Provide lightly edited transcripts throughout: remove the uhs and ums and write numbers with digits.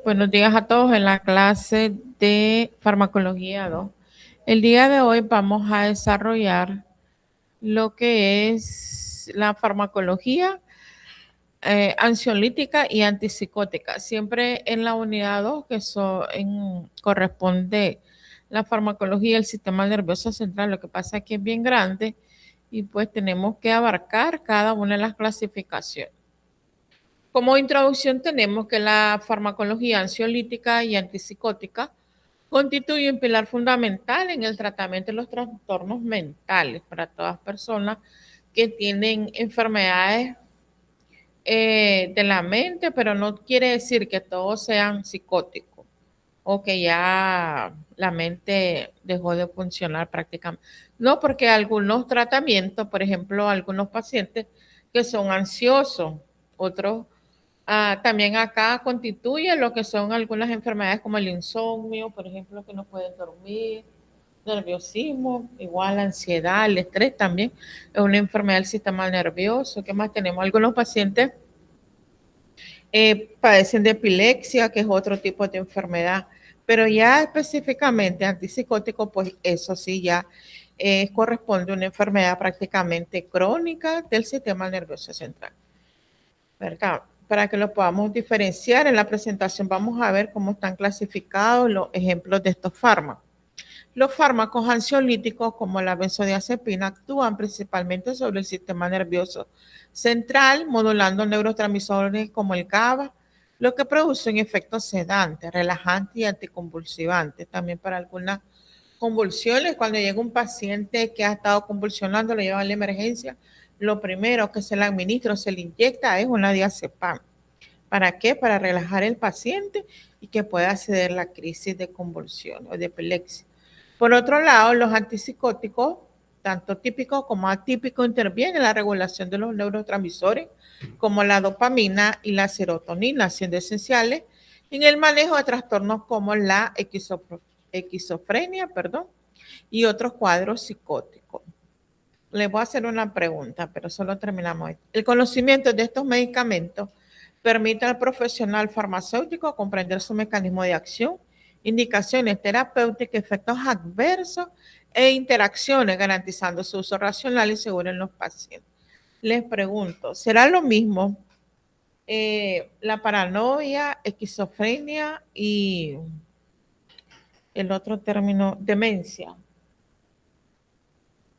Buenos días a todos en la clase de farmacología 2. El día de hoy vamos a desarrollar lo que es la farmacología ansiolítica y antipsicótica. Siempre en la unidad 2, corresponde la farmacología del sistema nervioso central. Lo que pasa es que es bien grande y pues tenemos que abarcar cada una de las clasificaciones. Como introducción tenemos que la farmacología ansiolítica y antipsicótica constituye un pilar fundamental en el tratamiento de los trastornos mentales para todas personas que tienen enfermedades de la mente, pero no quiere decir que todos sean psicóticos o que ya la mente dejó de funcionar prácticamente. No, porque algunos tratamientos, por ejemplo, algunos pacientes que son ansiosos, otros también acá constituye lo que son algunas enfermedades como el insomnio, por ejemplo, que no pueden dormir, nerviosismo, igual ansiedad, el estrés también es una enfermedad del sistema nervioso. ¿Qué más tenemos? Algunos pacientes padecen de epilepsia, que es otro tipo de enfermedad, pero ya específicamente antipsicótico, pues eso sí ya corresponde a una enfermedad prácticamente crónica del sistema nervioso central, ¿verdad? Para que lo podamos diferenciar en la presentación vamos a ver cómo están clasificados los ejemplos de estos fármacos. Los fármacos ansiolíticos como la benzodiazepina actúan principalmente sobre el sistema nervioso central, modulando neurotransmisores como el GABA, lo que produce un efecto sedante, relajante y anticonvulsivante. También para algunas convulsiones, cuando llega un paciente que ha estado convulsionando, lo llevan a la emergencia, lo primero que se le administra o se le inyecta es una diazepam. ¿Para qué? Para relajar el paciente y que pueda ceder la crisis de convulsión o de epilepsia. Por otro lado, los antipsicóticos, tanto típicos como atípicos, intervienen en la regulación de los neurotransmisores como la dopamina y la serotonina, siendo esenciales en el manejo de trastornos como la esquizofrenia, y otros cuadros psicóticos. Les voy a hacer una pregunta, pero solo terminamos. El conocimiento de estos medicamentos permite al profesional farmacéutico comprender su mecanismo de acción, indicaciones terapéuticas, efectos adversos e interacciones, garantizando su uso racional y seguro en los pacientes. Les pregunto, ¿será lo mismo la paranoia, esquizofrenia y el otro término, demencia?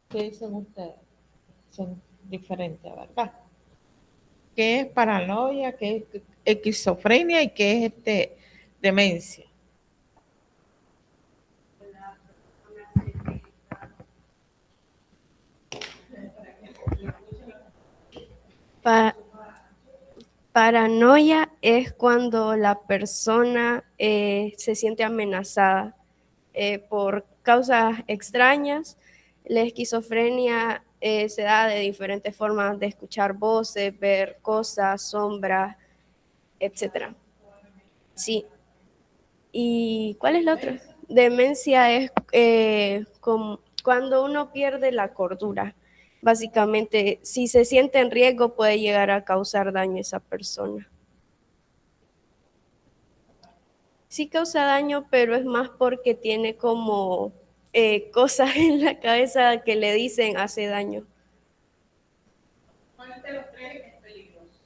¿Qué dicen ustedes? Son diferentes, ¿verdad? ¿Qué es paranoia? ¿Qué es esquizofrenia? ¿Y qué es demencia? Pa- Paranoia es cuando la persona se siente amenazada por causas extrañas. La esquizofrenia se da de diferentes formas de escuchar voces, ver cosas, sombras, etc. Sí. ¿Y cuál es la otra? Demencia es cuando uno pierde la cordura. Básicamente, si se siente en riesgo, puede llegar a causar daño a esa persona. Sí causa daño, pero es más porque tiene como cosas en la cabeza que le dicen hace daño. ¿Cuál de los tres es peligroso?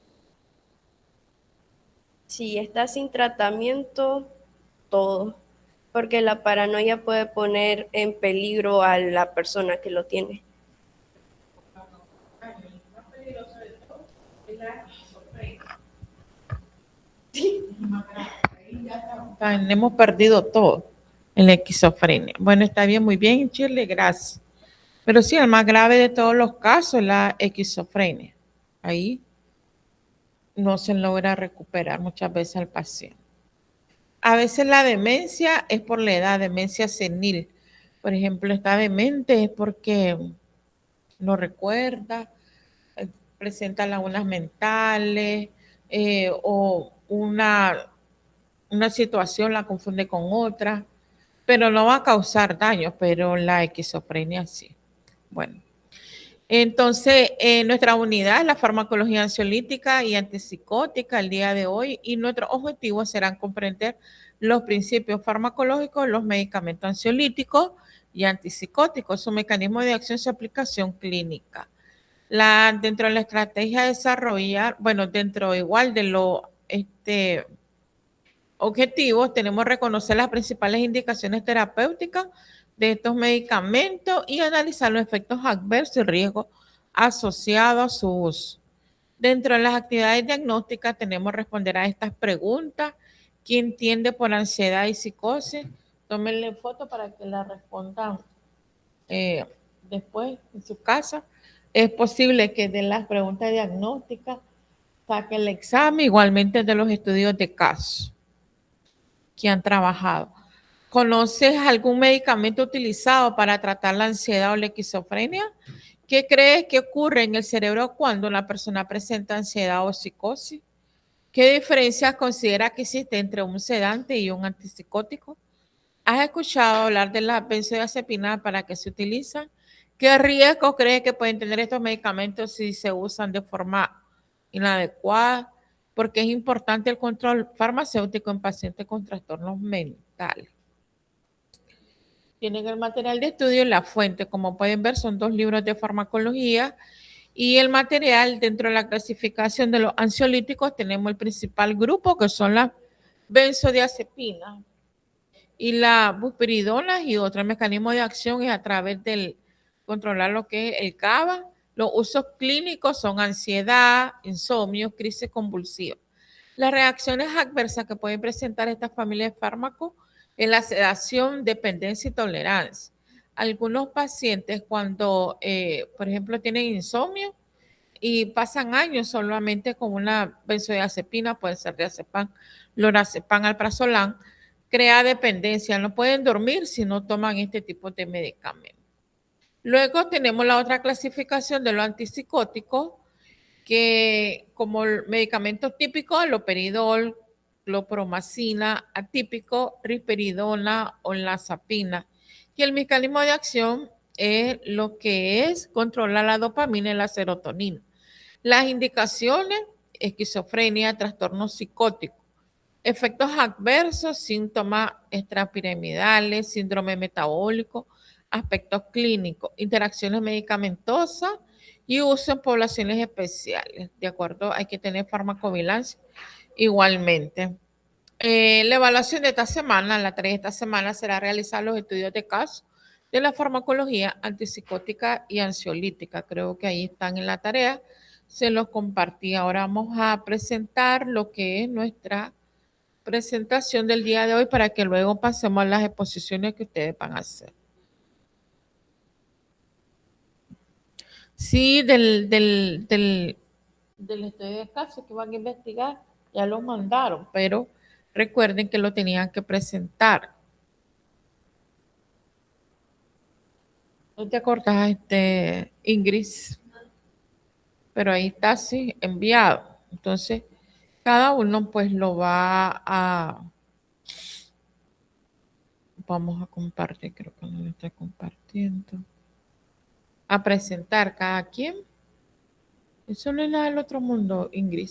Si está sin tratamiento, todo, porque la paranoia puede poner en peligro a la persona que lo tiene. El más peligroso de todo es la esquizofrenia. Hemos perdido todo en la esquizofrenia. Bueno, está bien, muy bien, Shirley, gracias. Pero sí, el más grave de todos los casos es la esquizofrenia. Ahí no se logra recuperar muchas veces al paciente. A veces la demencia es por la edad, demencia senil. Por ejemplo, está demente es porque no recuerda, presenta lagunas mentales o una situación la confunde con otra, pero no va a causar daño, pero la esquizofrenia sí. Bueno, Entonces, nuestra unidad es la farmacología ansiolítica y antipsicótica el día de hoy, y nuestros objetivos serán comprender los principios farmacológicos, los medicamentos ansiolíticos y antipsicóticos, su mecanismo de acción y su aplicación clínica. Dentro de la estrategia de desarrollar, bueno, dentro igual de los objetivos, tenemos que reconocer las principales indicaciones terapéuticas de estos medicamentos y analizar los efectos adversos y riesgos asociados a su uso. Dentro de las actividades diagnósticas tenemos que responder a estas preguntas. ¿Quién entiende por ansiedad y psicosis? Tómenle foto para que la respondan después en su casa. Es posible que de las preguntas diagnósticas saquen el examen, igualmente de los estudios de caso que han trabajado. ¿Conoces algún medicamento utilizado para tratar la ansiedad o la esquizofrenia? ¿Qué crees que ocurre en el cerebro cuando una persona presenta ansiedad o psicosis? ¿Qué diferencias considera que existe entre un sedante y un antipsicótico? ¿Has escuchado hablar de las benzodiazepinas para qué se utilizan? ¿Qué riesgos crees que pueden tener estos medicamentos si se usan de forma inadecuada? Porque es importante el control farmacéutico en pacientes con trastornos mentales. Tienen el material de estudio y la fuente. Como pueden ver, son 2 libros de farmacología. Y el material dentro de la clasificación de los ansiolíticos tenemos el principal grupo, que son las benzodiazepinas y las buspiridonas, y otro mecanismo de acción es a través del controlar lo que es el GABA. Los usos clínicos son ansiedad, insomnio, crisis convulsiva. Las reacciones adversas que pueden presentar esta familia de fármacos es la sedación, dependencia y tolerancia. Algunos pacientes cuando, por ejemplo, tienen insomnio y pasan años solamente con una benzodiazepina, puede ser diazepam, lorazepam, alprazolam, crea dependencia. No pueden dormir si no toman este tipo de medicamentos. Luego tenemos la otra clasificación de los antipsicóticos, que como medicamentos típicos, loperidol, clopromacina, atípico, risperidona o lazapina. Y el mecanismo de acción es lo que es controlar la dopamina y la serotonina. Las indicaciones: esquizofrenia, trastornos psicóticos, efectos adversos, síntomas extrapiramidales, síndrome metabólico, aspectos clínicos, interacciones medicamentosas y uso en poblaciones especiales. De acuerdo, hay que tener farmacovigilancia igualmente. La evaluación de esta semana, la tarea de esta semana, será realizar los estudios de caso de la farmacología antipsicótica y ansiolítica. Creo que ahí están en la tarea. Se los compartí. Ahora vamos a presentar lo que es nuestra presentación del día de hoy para que luego pasemos a las exposiciones que ustedes van a hacer. Sí, del estudio de caso que van a investigar, ya lo mandaron, pero recuerden que lo tenían que presentar. ¿No te acordás, Ingrid? Pero ahí está, sí, enviado. Entonces, cada uno pues lo va a... Vamos a compartir, creo que no lo estoy compartiendo. A presentar cada quien. Eso no es nada del otro mundo, Ingrid.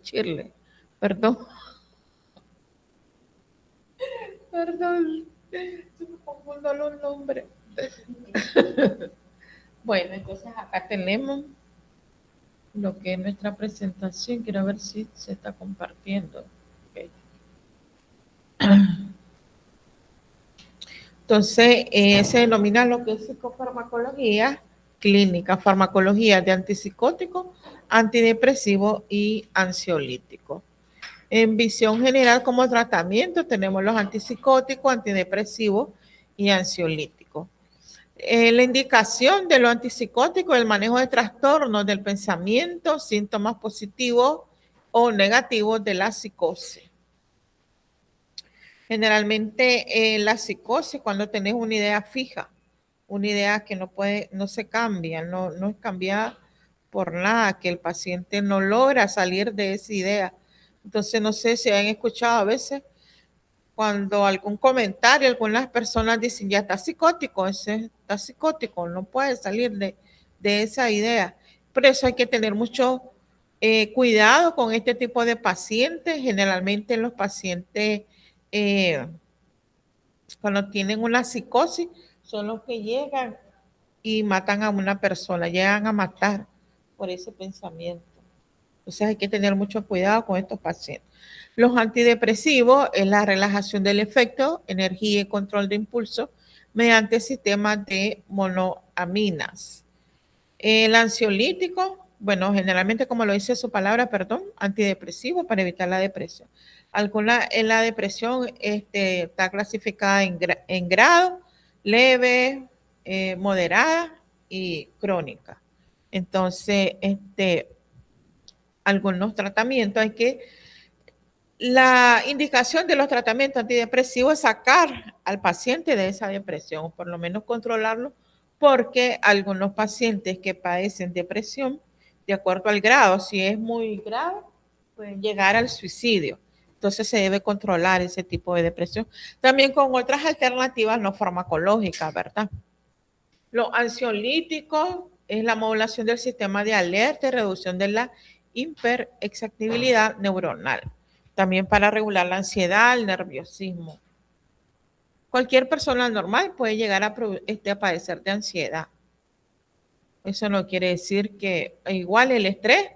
Chirle. Perdón. Perdón. Se me confundo los nombres. Bueno, entonces acá tenemos lo que es nuestra presentación. Quiero ver si se está compartiendo. Okay. Entonces, se denomina lo que es psicofarmacología clínica, farmacología de antipsicóticos, antidepresivos y ansiolíticos. En visión general, como tratamiento, tenemos los antipsicóticos, antidepresivos y ansiolíticos. La indicación de los antipsicóticos, el manejo de trastornos del pensamiento, síntomas positivos o negativos de la psicosis. Generalmente la psicosis, cuando tenés una idea fija, una idea que no se cambia, no es cambiada por nada, que el paciente no logra salir de esa idea. Entonces, no sé si han escuchado a veces cuando algún comentario, algunas personas dicen, ya está psicótico, ese está psicótico, no puede salir de esa idea. Por eso hay que tener mucho cuidado con este tipo de pacientes. Generalmente los pacientes, cuando tienen una psicosis, son los que llegan y matan a una persona, llegan a matar por ese pensamiento. Entonces hay que tener mucho cuidado con estos pacientes. Los antidepresivos es la relajación del efecto, energía y control de impulso mediante sistemas de monoaminas. El ansiolítico, bueno, generalmente como lo dice su palabra, perdón, antidepresivo para evitar la depresión. En la depresión está clasificada en grado, leve, moderada y crónica. Entonces, algunos tratamientos la indicación de los tratamientos antidepresivos es sacar al paciente de esa depresión, o por lo menos controlarlo, porque algunos pacientes que padecen depresión, de acuerdo al grado, si es muy grave, pueden llegar al suicidio. Entonces se debe controlar ese tipo de depresión. También con otras alternativas no farmacológicas, ¿verdad? Los ansiolíticos es la modulación del sistema de alerta y reducción de la hiperexcitabilidad neuronal. También para regular la ansiedad, el nerviosismo. Cualquier persona normal puede llegar a padecer de ansiedad. Eso no quiere decir que igual el estrés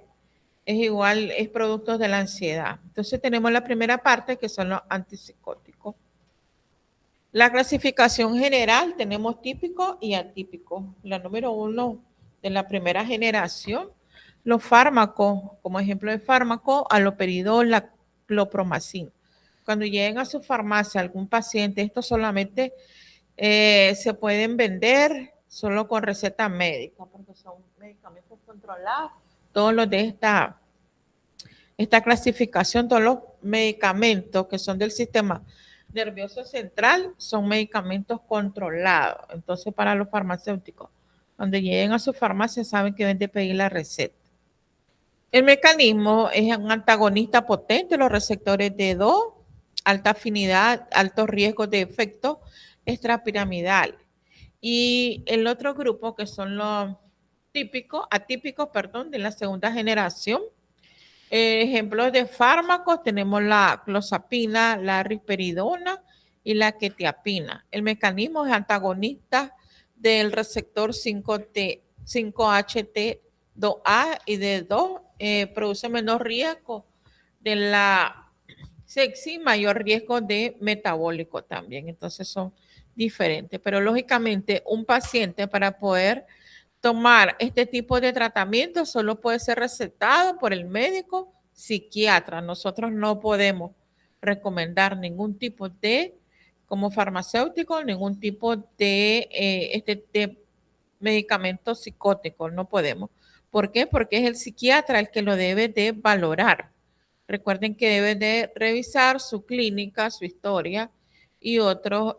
es producto de la ansiedad. Entonces tenemos la primera parte que son los antipsicóticos. La clasificación general tenemos típico y atípico. La número 1 de la primera generación, los fármacos, como ejemplo de fármaco, haloperidol, la clopromacin. Cuando lleguen a su farmacia algún paciente, estos solamente se pueden vender solo con receta médica, porque son medicamentos controlados. Todos los de esta clasificación, todos los medicamentos que son del sistema nervioso central son medicamentos controlados. Entonces, para los farmacéuticos, cuando lleguen a su farmacia, saben que deben de pedir la receta. El mecanismo es un antagonista potente, los receptores D2, alta afinidad, altos riesgos de efectos extrapiramidales. Y el otro grupo, que son los atípicos, de la segunda generación. Ejemplos de fármacos, tenemos la clozapina, la risperidona y la quetiapina. El mecanismo es antagonista del receptor 5HT2A y D2, produce menor riesgo de la sepsis, mayor riesgo de metabólico también. Entonces son diferentes, pero lógicamente un paciente para poder tomar este tipo de tratamiento solo puede ser recetado por el médico psiquiatra. Nosotros no podemos recomendar ningún tipo como farmacéutico, ningún tipo de medicamento psicótico, no podemos. ¿Por qué? Porque es el psiquiatra el que lo debe de valorar. Recuerden que debe de revisar su clínica, su historia y otros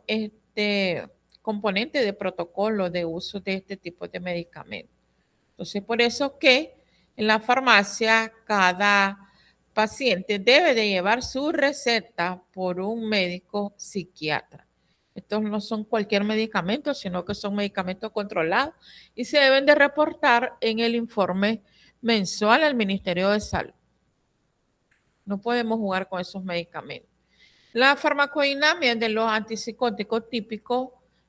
componentes de protocolo de uso de este tipo de medicamentos. Entonces, por eso que en la farmacia cada paciente debe de llevar su receta por un médico psiquiatra. Estos no son cualquier medicamento, sino que son medicamentos controlados y se deben de reportar en el informe mensual al Ministerio de Salud. No podemos jugar con esos medicamentos. La farmacodinámica de los antipsicóticos típicos,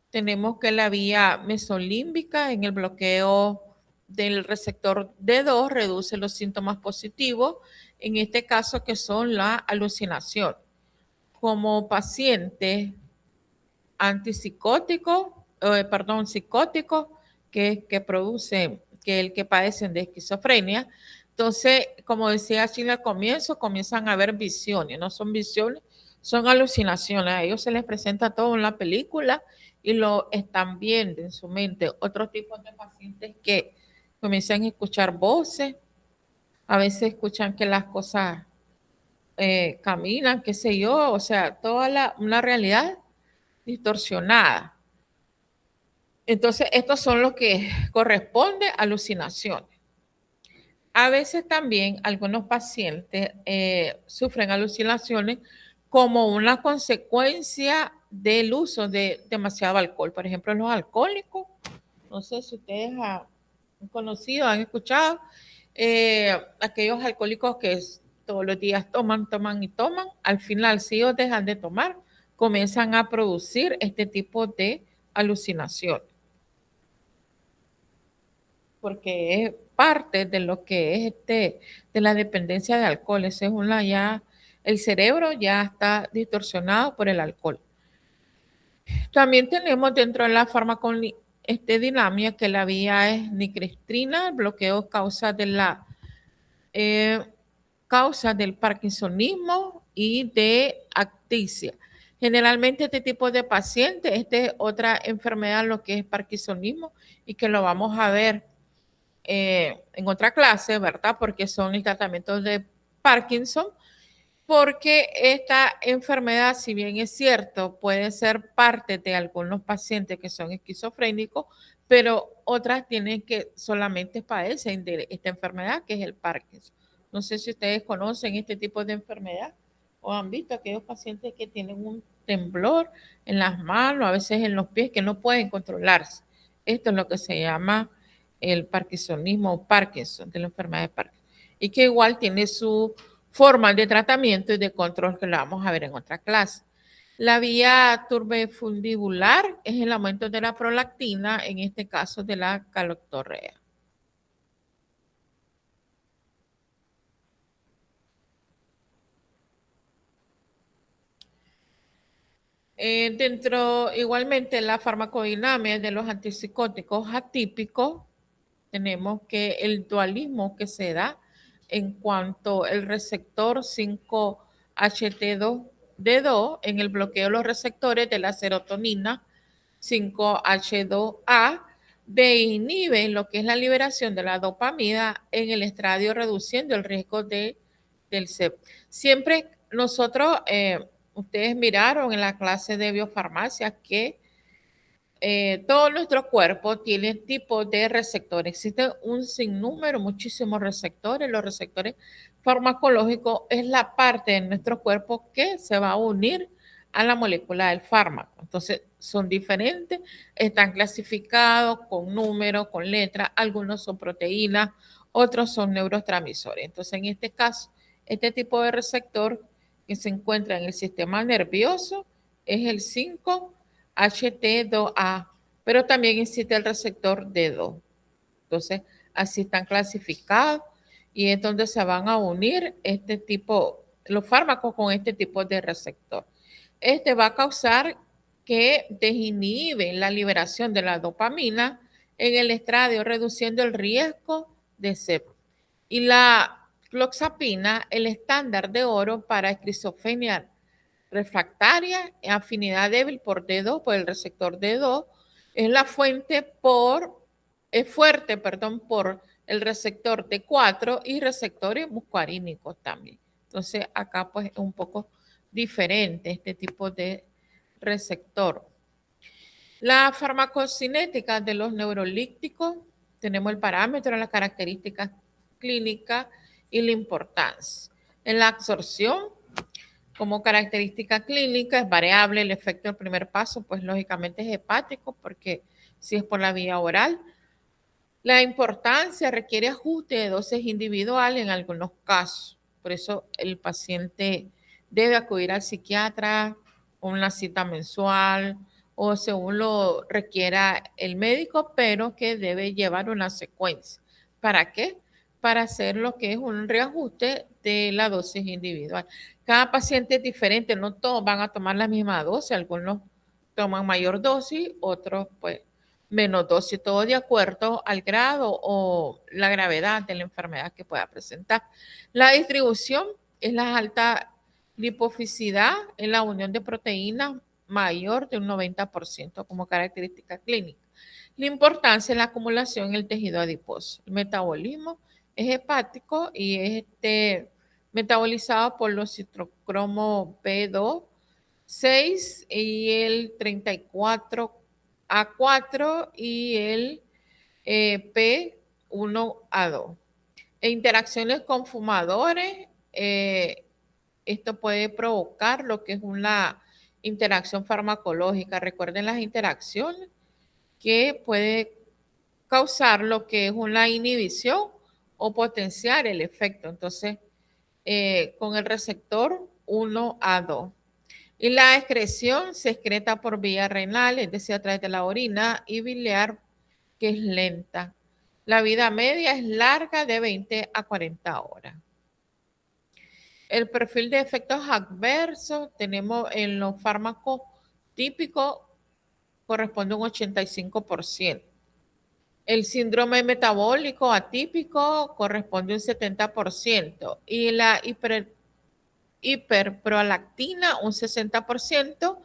tenemos que la vía mesolímbica en el bloqueo del receptor D2 reduce los síntomas positivos, en este caso que son la alucinación. Como pacientes antipsicóticos, psicóticos que producen, el que padecen de esquizofrenia. Entonces, como decía Chile al comienzo, comienzan a haber visiones, no son visiones, son alucinaciones. A ellos se les presenta todo en la película y lo están viendo en su mente. Otros tipos de pacientes que comienzan a escuchar voces, a veces escuchan que las cosas caminan, qué sé yo, o sea, una realidad distorsionada. Entonces, estos son los que corresponde a alucinaciones. A veces también algunos pacientes sufren alucinaciones como una consecuencia del uso de demasiado alcohol. Por ejemplo, los alcohólicos, no sé si ustedes han conocido, han escuchado, aquellos alcohólicos que todos los días toman, toman y toman, al final si ellos dejan de tomar, comienzan a producir este tipo de alucinación. Porque es parte de lo que es de la dependencia de alcohol. Esa es una ya, el cerebro ya está distorsionado por el alcohol. También tenemos dentro de la farmacodinámica que la vía es nicristrina, bloqueo causa de la causa del parkinsonismo y de acticia. Generalmente este tipo de pacientes, esta es otra enfermedad, lo que es parkinsonismo, y que lo vamos a ver en otra clase, ¿verdad? Porque son el tratamiento de Parkinson, porque esta enfermedad, si bien es cierto, puede ser parte de algunos pacientes que son esquizofrénicos, pero otras tienen que solamente padecen de esta enfermedad, que es el Parkinson. No sé si ustedes conocen este tipo de enfermedad o han visto aquellos pacientes que tienen un temblor en las manos, a veces en los pies, que no pueden controlarse. Esto es lo que se llama el parkinsonismo o Parkinson, de la enfermedad de Parkinson, y que igual tiene su forma de tratamiento y de control que lo vamos a ver en otra clase. La vía turbefundibular es el aumento de la prolactina, en este caso de la caloctorrea. Dentro, igualmente, la farmacodinámica de los antipsicóticos atípicos, tenemos que el dualismo que se da en cuanto al receptor 5-HT2D2 en el bloqueo de los receptores de la serotonina 5H2A, inhibe lo que es la liberación de la dopamina en el estadio, reduciendo el riesgo del CEP. Siempre nosotros, ustedes miraron en la clase de biofarmacia que todo nuestro cuerpo tiene tipos de receptores. Existe un sinnúmero, muchísimos receptores. Los receptores farmacológicos es la parte de nuestro cuerpo que se va a unir a la molécula del fármaco. Entonces, son diferentes, están clasificados con números, con letras, algunos son proteínas, otros son neurotransmisores. Entonces, en este caso, este tipo de receptor que se encuentra en el sistema nervioso es el 5-HT2A, pero también existe el receptor D2. Entonces, así están clasificados y es donde se van a unir este tipo, los fármacos con este tipo de receptor. Este va a causar que desinhibe la liberación de la dopamina en el estradio, reduciendo el riesgo de CEP. Y la cloxapina, el estándar de oro para esquizofrenia refractaria, afinidad débil por D2, por el receptor D2, es la fuente es fuerte, perdón, por el receptor D4 y receptores muscarínicos también. Entonces, acá pues es un poco diferente este tipo de receptor. La farmacocinética de los neurolípticos, tenemos el parámetro, las características clínicas y la importancia. En la absorción, como característica clínica, es variable el efecto del primer paso, pues lógicamente es hepático, porque si es por la vía oral. La importancia requiere ajuste de dosis individual en algunos casos. Por eso el paciente debe acudir al psiquiatra, una cita mensual o según lo requiera el médico, pero que debe llevar una secuencia. ¿Para qué? Para hacer lo que es un reajuste de la dosis individual. Cada paciente es diferente, no todos van a tomar la misma dosis, algunos toman mayor dosis, otros pues menos dosis, todo de acuerdo al grado o la gravedad de la enfermedad que pueda presentar. La distribución es la alta lipoficidad en la unión de proteínas mayor de un 90% como característica clínica. La importancia es la acumulación en el tejido adiposo. El metabolismo es hepático y es metabolizado por los citocromo B2, 6 y el 34A4 y el P1A2. E interacciones con fumadores, esto puede provocar lo que es una interacción farmacológica. Recuerden las interacciones que puede causar lo que es una inhibición o potenciar el efecto. Entonces, con el receptor 1A2. Y la excreción se excreta por vía renal, es decir, a través de la orina, y biliar, que es lenta. La vida media es larga, de 20 a 40 horas. El perfil de efectos adversos tenemos en los fármacos típicos, corresponde a un 85%. El síndrome metabólico atípico corresponde a un 70% y la hiperprolactina un 60%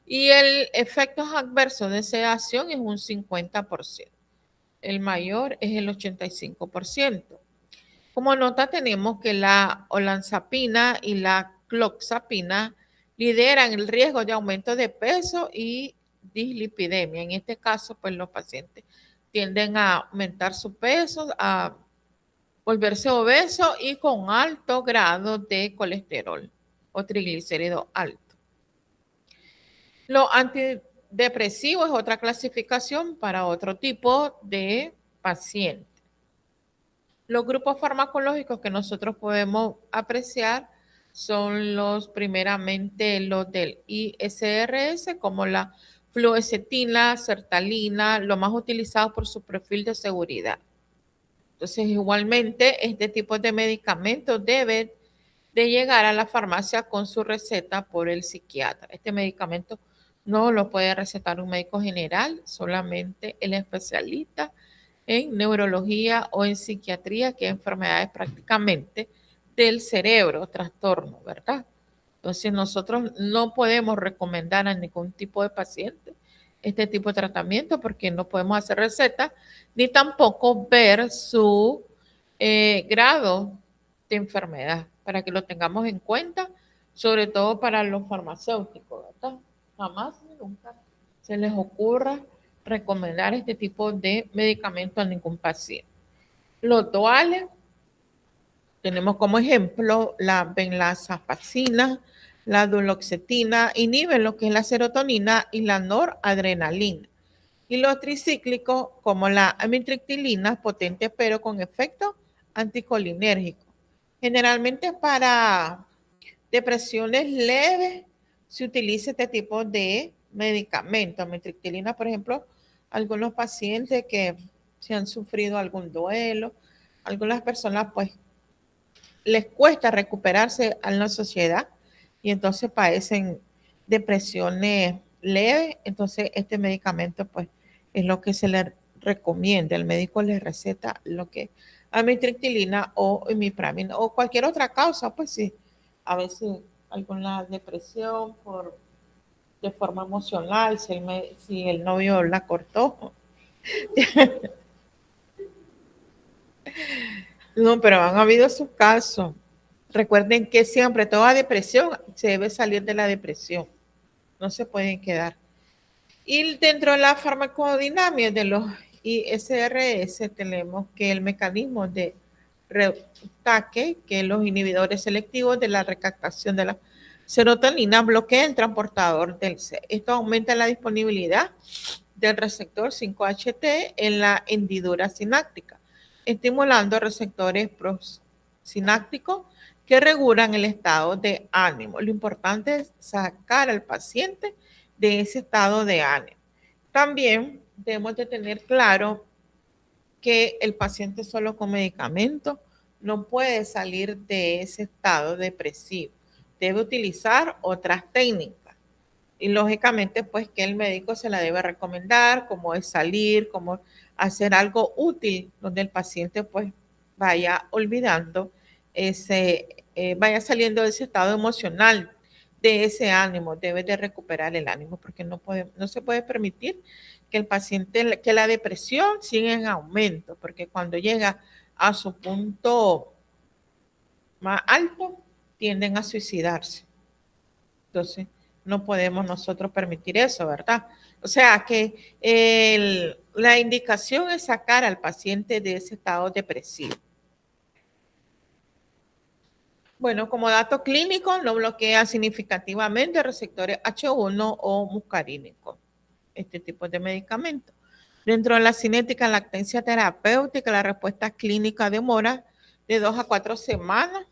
y el efectos adversos de sedación es un 50%. El mayor es el 85%. Como nota tenemos que la olanzapina y la cloxapina lideran el riesgo de aumento de peso y dislipidemia. En este caso, pues los pacientes tienden a aumentar su peso, a volverse obesos y con alto grado de colesterol o triglicéridos altos. Los antidepresivos es otra clasificación para otro tipo de paciente. Los grupos farmacológicos que nosotros podemos apreciar son primeramente los del ISRS, como la fluoxetina, sertalina, lo más utilizado por su perfil de seguridad. Entonces, igualmente, este tipo de medicamentos debe de llegar a la farmacia con su receta por el psiquiatra. Este medicamento no lo puede recetar un médico general, solamente el especialista en neurología o en psiquiatría, que es enfermedades prácticamente del cerebro, trastorno, ¿verdad? Entonces nosotros no podemos recomendar a ningún tipo de paciente este tipo de tratamiento porque no podemos hacer recetas ni tampoco ver su grado de enfermedad para que lo tengamos en cuenta, sobre todo para los farmacéuticos, ¿verdad? Jamás ni nunca se les ocurra recomendar este tipo de medicamento a ningún paciente. Los duales, tenemos como ejemplo la benzodiazepina, la duloxetina, inhiben lo que es la serotonina y la noradrenalina. Y los tricíclicos, como la amitriptilina, potente pero con efecto anticolinérgico. Generalmente para depresiones leves se utiliza este tipo de medicamento. Amitriptilina, por ejemplo, algunos pacientes que se han sufrido algún duelo, algunas personas pues les cuesta recuperarse en la sociedad y entonces padecen depresiones leves, entonces este medicamento pues es lo que se le recomienda, el médico les receta lo que amitriptilina o imipramina o cualquier otra causa, pues sí, a veces alguna depresión de forma emocional, si el novio la cortó. No, pero han habido sus casos. Recuerden que siempre toda depresión se debe salir de la depresión. No se pueden quedar. Y dentro de la farmacodinámica de los ISRS tenemos que el mecanismo de reutaque, que los inhibidores selectivos de la recaptación de la serotonina bloquea el transportador del C. Esto aumenta la disponibilidad del receptor 5-HT en la hendidura sináptica, estimulando receptores prosinápticos que regulan el estado de ánimo. Lo importante es sacar al paciente de ese estado de ánimo. También debemos de tener claro que el paciente solo con medicamentos no puede salir de ese estado depresivo. Debe utilizar otras técnicas. Y lógicamente, pues que el médico se la debe recomendar, como es salir, como hacer algo útil, donde el paciente pues vaya olvidando vaya saliendo de ese estado emocional, de ese ánimo, debe de recuperar el ánimo, porque no se puede permitir que el paciente, que la depresión siga en aumento, porque cuando llega a su punto más alto, tienden a suicidarse. Entonces, no podemos nosotros permitir eso, ¿verdad? O sea que la indicación es sacar al paciente de ese estado depresivo. Bueno, como dato clínico, no bloquea significativamente receptores H1 o muscarínicos, este tipo de medicamentos. Dentro de la cinética lactancia terapéutica, la respuesta clínica demora de 2 a 4 semanas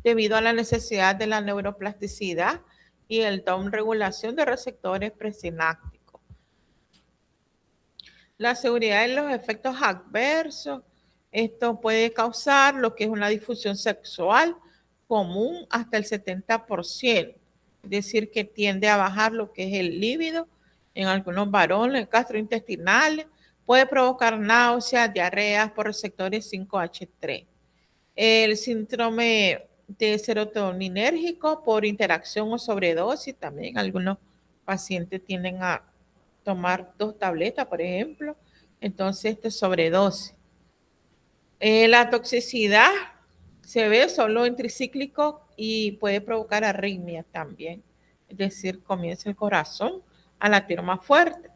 debido a la necesidad de la neuroplasticidad y el down regulación de receptores presinápticos. La seguridad de los efectos adversos, esto puede causar lo que es una disfunción sexual común hasta el 70%, es decir, que tiende a bajar lo que es el líbido en algunos varones gastrointestinales, puede provocar náuseas, diarreas por receptores 5H3. El síndrome de serotoninérgico por interacción o sobredosis, también algunos pacientes tienden a tomar 2 tabletas, por ejemplo, entonces sobredosis. La toxicidad se ve solo en tricíclico y puede provocar arritmias también, es decir, comienza el corazón a latir más fuerte.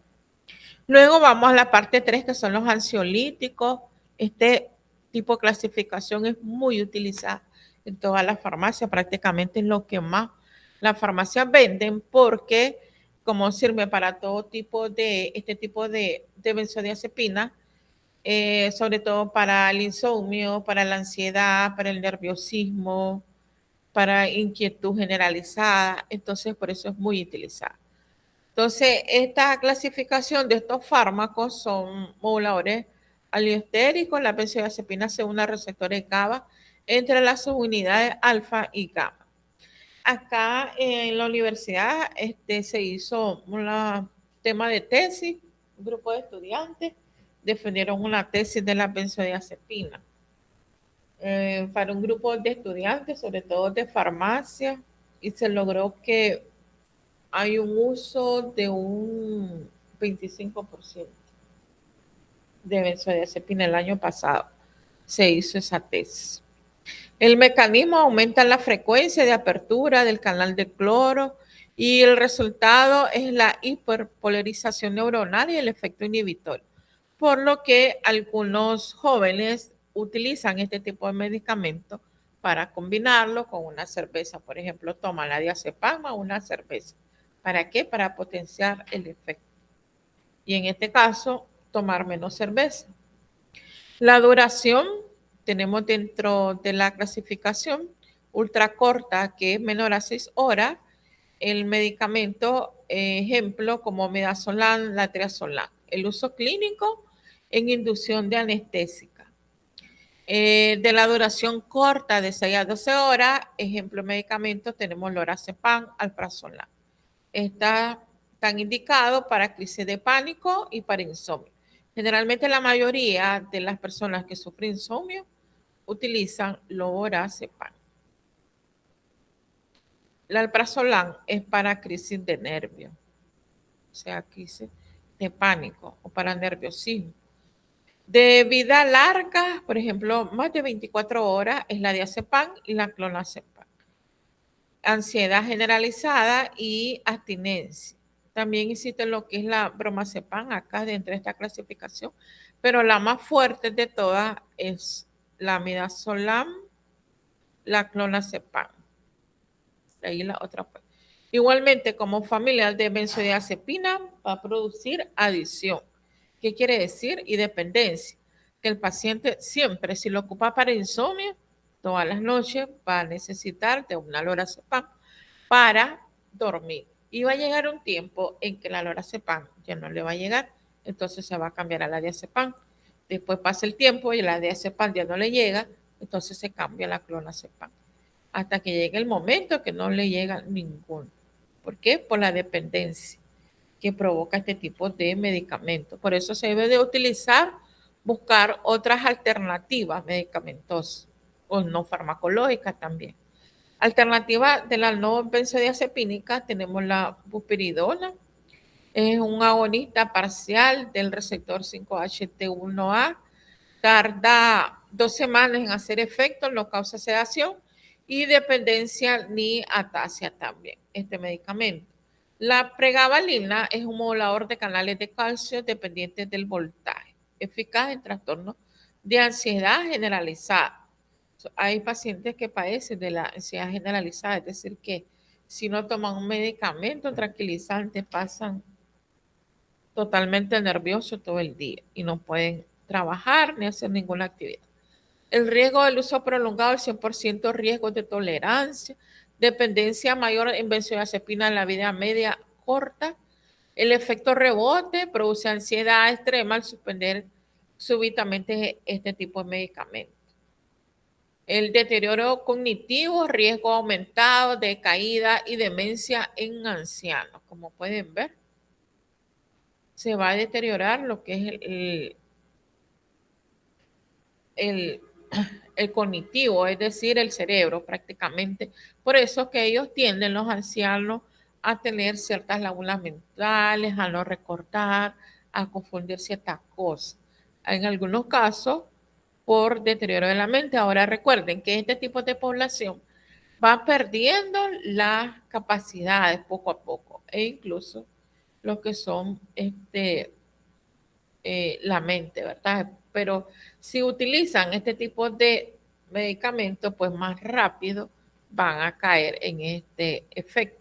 Luego vamos a la parte 3, que son los ansiolíticos. Este tipo de clasificación es muy utilizada en todas las farmacias, prácticamente es lo que más las farmacias venden porque como sirve para todo tipo de, este tipo de benzodiazepina, sobre todo para el insomnio, para la ansiedad, para el nerviosismo, para inquietud generalizada, entonces por eso es muy utilizada. Entonces, esta clasificación de estos fármacos son moduladores aliostéricos, la benzodiazepina según los receptores GABA entre las subunidades alfa y gamma. Acá en la universidad se hizo un tema de tesis, un grupo de estudiantes defendieron una tesis de la benzodiazepina para un grupo de estudiantes, sobre todo de farmacia, y se logró que hay un uso de un 25% de benzodiazepina el año pasado. Se hizo esa tesis. El mecanismo aumenta la frecuencia de apertura del canal de cloro y el resultado es la hiperpolarización neuronal y el efecto inhibitorio, por lo que algunos jóvenes utilizan este tipo de medicamentos para combinarlo con una cerveza. Por ejemplo, toman la diazepam o una cerveza. ¿Para qué? Para potenciar el efecto. Y en este caso, tomar menos cerveza. La duración tenemos dentro de la clasificación ultracorta, que es menor a 6 horas, el medicamento, ejemplo, como midazolam, latriazolam. El uso clínico en inducción de anestésica. De la duración corta de 6 a 12 horas, ejemplo, medicamentos, tenemos lorazepam, alprazolam. Están indicados para crisis de pánico y para insomnio. Generalmente la mayoría de las personas que sufren insomnio utilizan lorazepam. La alprazolam es para crisis de nervio, o sea, crisis de pánico o para nerviosismo. De vida larga, por ejemplo, más de 24 horas es la diazepam y la clonazepam. Ansiedad generalizada y abstinencia. También existe lo que es la bromazepam acá dentro de esta clasificación, pero la más fuerte de todas es la midazolam, la clonazepam. De ahí la otra. Igualmente, como familiar de benzodiazepina, va a producir adicción. ¿Qué quiere decir? Y dependencia. Que el paciente siempre, si lo ocupa para insomnio, todas las noches va a necesitar de una lorazepam para dormir. Y va a llegar un tiempo en que la lorazepam ya no le va a llegar, entonces se va a cambiar a la diazepam. Después pasa el tiempo y la diazepam ya no le llega, entonces se cambia a la clonazepam. Hasta que llegue el momento que no le llega ninguno. ¿Por qué? Por la dependencia que provoca este tipo de medicamentos. Por eso se debe de utilizar, buscar otras alternativas medicamentosas o no farmacológicas también. Alternativa de la no benzodiazepínica tenemos la buspiridona, es un agonista parcial del receptor 5HT1A, tarda 2 semanas en hacer efecto, no causa sedación y dependencia ni ataxia también, este medicamento. La pregabalina es un modulador de canales de calcio dependientes del voltaje, eficaz en trastornos de ansiedad generalizada. Hay pacientes que padecen de la ansiedad generalizada, es decir, que si no toman un medicamento tranquilizante pasan totalmente nerviosos todo el día y no pueden trabajar ni hacer ninguna actividad. El riesgo del uso prolongado, el 100% riesgo de tolerancia, dependencia mayor en benzodiazepina en la vida media corta. El efecto rebote produce ansiedad extrema al suspender súbitamente este tipo de medicamentos. El deterioro cognitivo, riesgo aumentado de caída y demencia en ancianos. Como pueden ver, se va a deteriorar lo que es el cognitivo, es decir, el cerebro prácticamente. Por eso es que ellos tienden, los ancianos, a tener ciertas lagunas mentales, a no recordar, a confundir ciertas cosas. En algunos casos, por deterioro de la mente. Ahora recuerden que este tipo de población va perdiendo las capacidades poco a poco, e incluso lo que son la mente, ¿verdad? Pero si utilizan este tipo de medicamentos, pues más rápido van a caer en este efecto.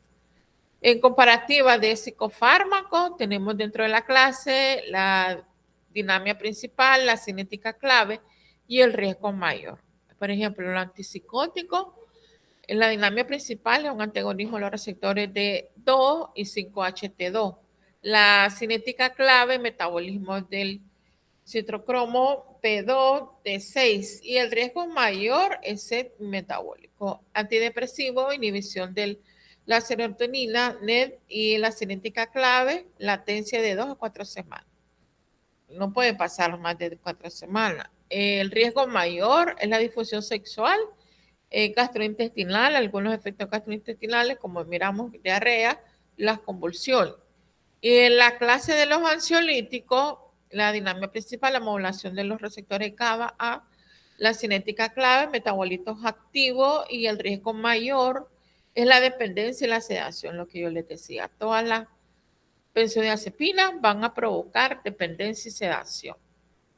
En comparativa de psicofármacos, tenemos dentro de la clase la dinamia principal, la cinética clave y el riesgo mayor. Por ejemplo, el antipsicótico, en la dinamia principal es un antagonismo de los receptores de 2 y 5-HT2. La cinética clave, metabolismo del citrocromo P2 de 6 y el riesgo mayor es el metabólico. Antidepresivo, inhibición de la serotonina, NET y la cinética clave, latencia de 2 a 4 semanas. No puede pasar más de 4 semanas. El riesgo mayor es la difusión sexual, gastrointestinal, algunos efectos gastrointestinales, como miramos, diarrea, las convulsiones. Y en la clase de los ansiolíticos, la dinámica principal, la modulación de los receptores GABA A, la cinética clave, metabolitos activos y el riesgo mayor es la dependencia y la sedación, lo que yo les decía. Todas las benzodiazepinas van a provocar dependencia y sedación.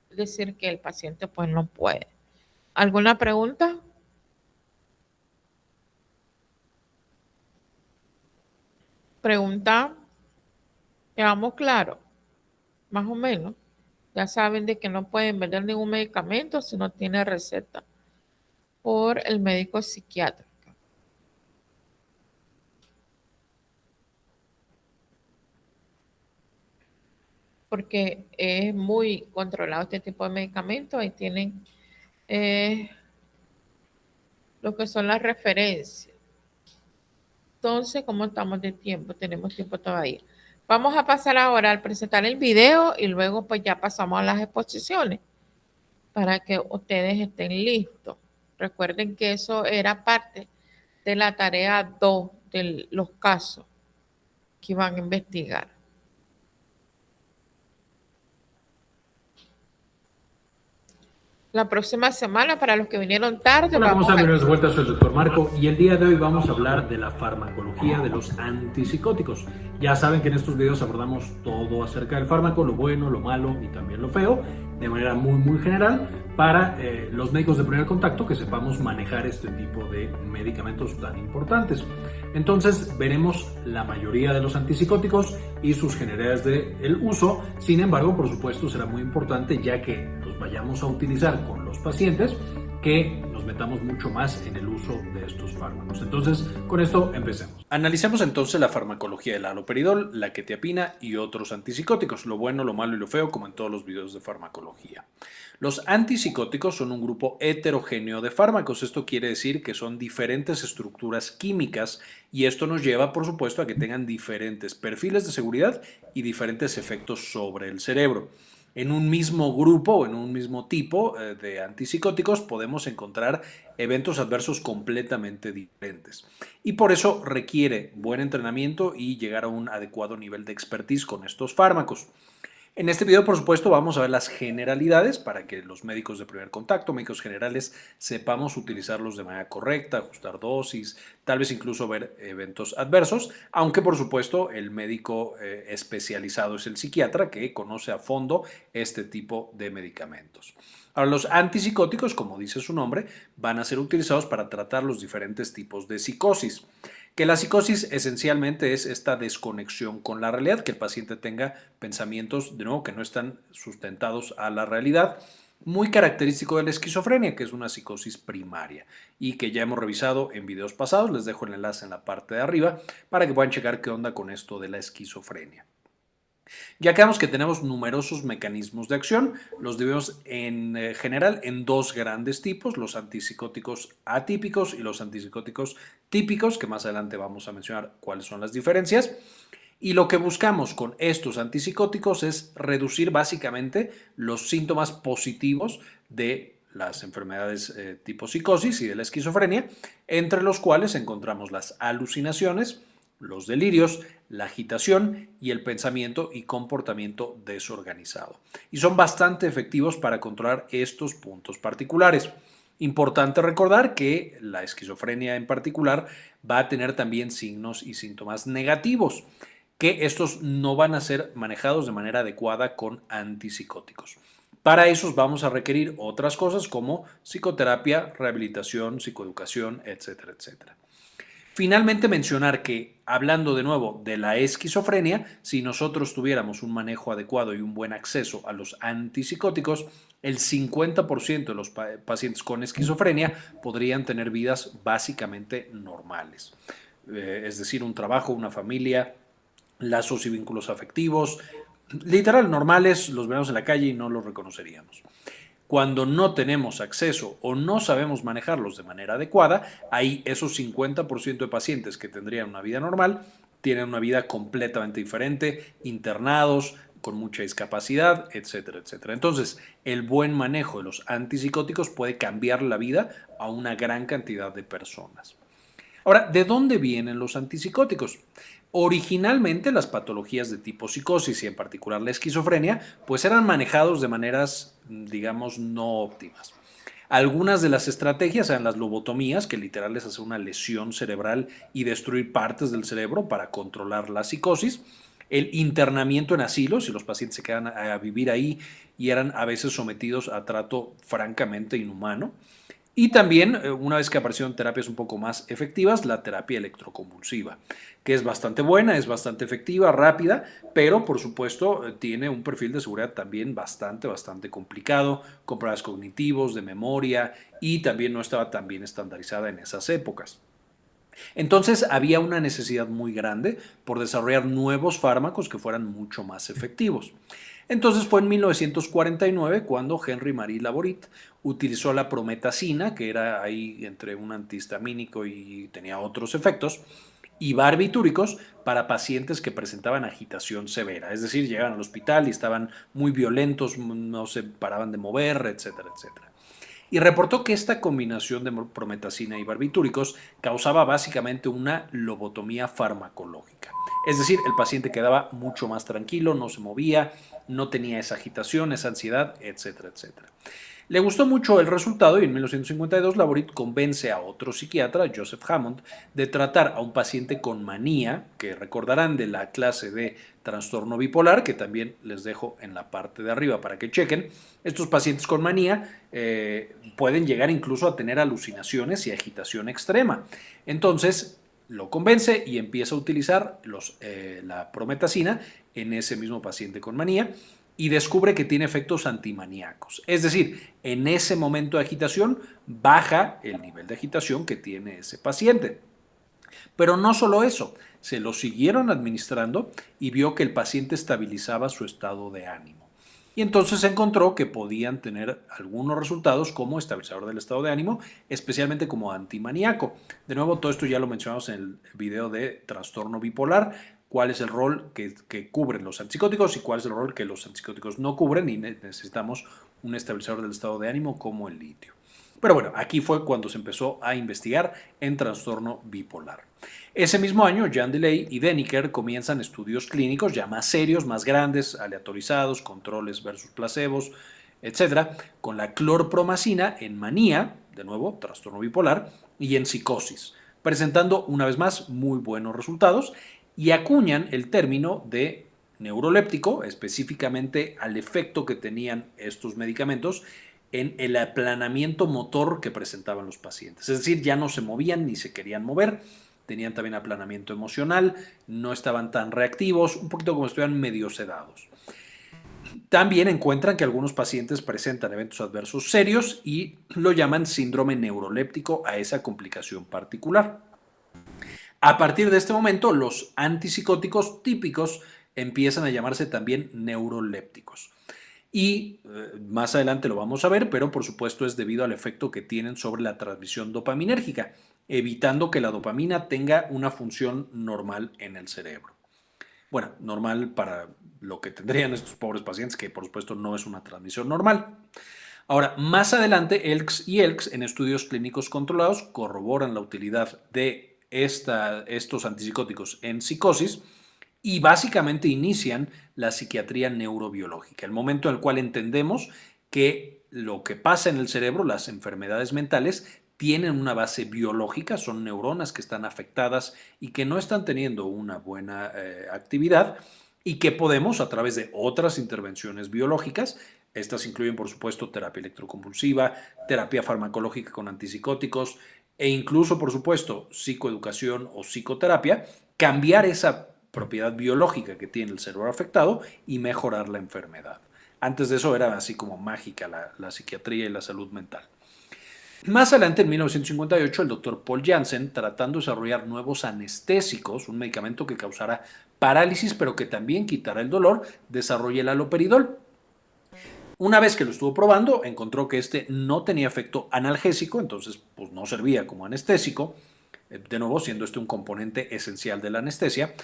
Es decir, que el paciente pues no puede. ¿Alguna pregunta? Pregunta. ¿Quedamos claros? Más o menos. Ya saben de que no pueden vender ningún medicamento si no tiene receta por el médico psiquiatra. Porque es muy controlado este tipo de medicamentos. Ahí tienen lo que son las referencias. Entonces, ¿cómo estamos de tiempo? Tenemos tiempo todavía. Vamos a pasar ahora al presentar el video y luego pues ya pasamos a las exposiciones para que ustedes estén listos. Recuerden que eso era parte de la tarea 2 de los casos que van a investigar. La próxima semana, para los que vinieron tarde. Hola, ¿cómo están? Bienvenidos de vuelta, soy el doctor Marco y el día de hoy vamos a hablar de la farmacología de los antipsicóticos. Ya saben que en estos videos abordamos todo acerca del fármaco, lo bueno, lo malo y también lo feo, de manera muy general, para los médicos de primer contacto que sepamos manejar este tipo de medicamentos tan importantes. Entonces veremos la mayoría de los antipsicóticos y sus generalidades del uso. Sin embargo, por supuesto, será muy importante, ya que los vayamos a utilizar con los pacientes, que nos metamos mucho más en el uso de estos fármacos. Entonces, con esto empecemos. Analicemos entonces la farmacología del haloperidol, la quetiapina y otros antipsicóticos, lo bueno, lo malo y lo feo, como en todos los videos de farmacología. Los antipsicóticos son un grupo heterogéneo de fármacos. Esto quiere decir que son diferentes estructuras químicas y esto nos lleva, por supuesto, a que tengan diferentes perfiles de seguridad y diferentes efectos sobre el cerebro. En un mismo grupo o en un mismo tipo de antipsicóticos podemos encontrar eventos adversos completamente diferentes. Y por eso requiere buen entrenamiento y llegar a un adecuado nivel de expertise con estos fármacos. En este video, por supuesto, vamos a ver las generalidades para que los médicos de primer contacto, médicos generales, sepamos utilizarlos de manera correcta, ajustar dosis, tal vez incluso ver eventos adversos, aunque por supuesto el médico especializado es el psiquiatra que conoce a fondo este tipo de medicamentos. Ahora, los antipsicóticos, como dice su nombre, van a ser utilizados para tratar los diferentes tipos de psicosis. Que la psicosis esencialmente es esta desconexión con la realidad, que el paciente tenga pensamientos, de nuevo, que no están sustentados a la realidad, muy característico de la esquizofrenia, que es una psicosis primaria y que ya hemos revisado en videos pasados. Les dejo el enlace en la parte de arriba para que puedan checar qué onda con esto de la esquizofrenia. Ya quedamos que tenemos numerosos mecanismos de acción, los dividimos en general en dos grandes tipos, los antipsicóticos atípicos y los antipsicóticos típicos, que más adelante vamos a mencionar cuáles son las diferencias. Y lo que buscamos con estos antipsicóticos es reducir básicamente los síntomas positivos de las enfermedades tipo psicosis y de la esquizofrenia, entre los cuales encontramos las alucinaciones, los delirios, la agitación y el pensamiento y comportamiento desorganizado. Y son bastante efectivos para controlar estos puntos particulares. Importante recordar que la esquizofrenia en particular va a tener también signos y síntomas negativos, que estos no van a ser manejados de manera adecuada con antipsicóticos. Para esos vamos a requerir otras cosas como psicoterapia, rehabilitación, psicoeducación, etcétera, etcétera. Finalmente mencionar que, hablando de nuevo de la esquizofrenia, si nosotros tuviéramos un manejo adecuado y un buen acceso a los antipsicóticos, el 50% de los pacientes con esquizofrenia podrían tener vidas básicamente normales. Es decir, un trabajo, una familia, lazos y vínculos afectivos, literal normales, los vemos en la calle y no los reconoceríamos. Cuando no tenemos acceso o no sabemos manejarlos de manera adecuada, ahí esos 50% de pacientes que tendrían una vida normal tienen una vida completamente diferente, internados, con mucha discapacidad, etcétera, etcétera. Entonces, el buen manejo de los antipsicóticos puede cambiar la vida a una gran cantidad de personas. Ahora, ¿de dónde vienen los antipsicóticos? Originalmente las patologías de tipo psicosis y en particular la esquizofrenia, pues eran manejados de maneras, digamos, no óptimas. Algunas de las estrategias eran las lobotomías, que literal es hacer una lesión cerebral y destruir partes del cerebro para controlar la psicosis. El internamiento en asilos, y los pacientes se quedan a vivir ahí y eran a veces sometidos a trato francamente inhumano. Y también, una vez que aparecieron terapias un poco más efectivas, la terapia electroconvulsiva, que es bastante buena, es bastante efectiva, rápida, pero por supuesto tiene un perfil de seguridad también bastante complicado, con problemas cognitivos, de memoria, y también no estaba tan bien estandarizada en esas épocas. Entonces había una necesidad muy grande por desarrollar nuevos fármacos que fueran mucho más efectivos. Entonces fue en 1949 cuando Henry Marie Laborit utilizó la prometacina, que era ahí entre un antihistamínico y tenía otros efectos, y barbitúricos para pacientes que presentaban agitación severa, es decir, llegaban al hospital y estaban muy violentos, no se paraban de mover, etcétera, etcétera. Y reportó que esta combinación de prometacina y barbitúricos causaba básicamente una lobotomía farmacológica. Es decir, el paciente quedaba mucho más tranquilo, no se movía, no tenía esa agitación, esa ansiedad, etcétera, etcétera. Le gustó mucho el resultado y en 1952 Laborit convence a otro psiquiatra, Joseph Hammond, de tratar a un paciente con manía, que recordarán de la clase de trastorno bipolar, que también les dejo en la parte de arriba para que chequen. Estos pacientes con manía pueden llegar incluso a tener alucinaciones y agitación extrema. Entonces lo convence y empieza a utilizar la prometacina en ese mismo paciente con manía y descubre que tiene efectos antimaníacos. Es decir, en ese momento de agitación baja el nivel de agitación que tiene ese paciente. Pero no solo eso, se lo siguieron administrando y vio que el paciente estabilizaba su estado de ánimo. Y entonces encontró que podían tener algunos resultados como estabilizador del estado de ánimo, especialmente como antimaníaco. De nuevo, todo esto ya lo mencionamos en el video de trastorno bipolar, cuál es el rol que cubren los antipsicóticos y cuál es el rol que los antipsicóticos no cubren y necesitamos un estabilizador del estado de ánimo como el litio. Pero bueno, aquí fue cuando se empezó a investigar en trastorno bipolar. Ese mismo año, Jean Delay y Deniker comienzan estudios clínicos ya más serios, más grandes, aleatorizados, controles versus placebos, etcétera, con la clorpromacina en manía, de nuevo, trastorno bipolar, y en psicosis, presentando una vez más muy buenos resultados y acuñan el término de neuroléptico, específicamente al efecto que tenían estos medicamentos en el aplanamiento motor que presentaban los pacientes. Es decir, ya no se movían ni se querían mover, tenían también aplanamiento emocional, no estaban tan reactivos, un poquito como si estuvieran medio sedados. También encuentran que algunos pacientes presentan eventos adversos serios y lo llaman síndrome neuroléptico a esa complicación particular. A partir de este momento, los antipsicóticos típicos empiezan a llamarse también neurolépticos. Y más adelante lo vamos a ver, pero por supuesto es debido al efecto que tienen sobre la transmisión dopaminérgica, evitando que la dopamina tenga una función normal en el cerebro. Bueno, normal para lo que tendrían estos pobres pacientes, que por supuesto no es una transmisión normal. Ahora, más adelante, Elks y Elks en estudios clínicos controlados corroboran la utilidad de estos antipsicóticos en psicosis y básicamente inician la psiquiatría neurobiológica, el momento en el cual entendemos que lo que pasa en el cerebro, las enfermedades mentales, tienen una base biológica, son neuronas que están afectadas y que no están teniendo una buena actividad y que podemos, a través de otras intervenciones biológicas, estas incluyen por supuesto terapia electroconvulsiva, terapia farmacológica con antipsicóticos e incluso por supuesto psicoeducación o psicoterapia, cambiar esa propiedad biológica que tiene el cerebro afectado y mejorar la enfermedad. Antes de eso era así como mágica la psiquiatría y la salud mental. Más adelante, en 1958, el doctor Paul Janssen, tratando de desarrollar nuevos anestésicos, un medicamento que causara parálisis pero que también quitara el dolor, desarrolla el haloperidol. Una vez que lo estuvo probando, encontró que este no tenía efecto analgésico, entonces pues no servía como anestésico, de nuevo siendo este un componente esencial de la anestesia,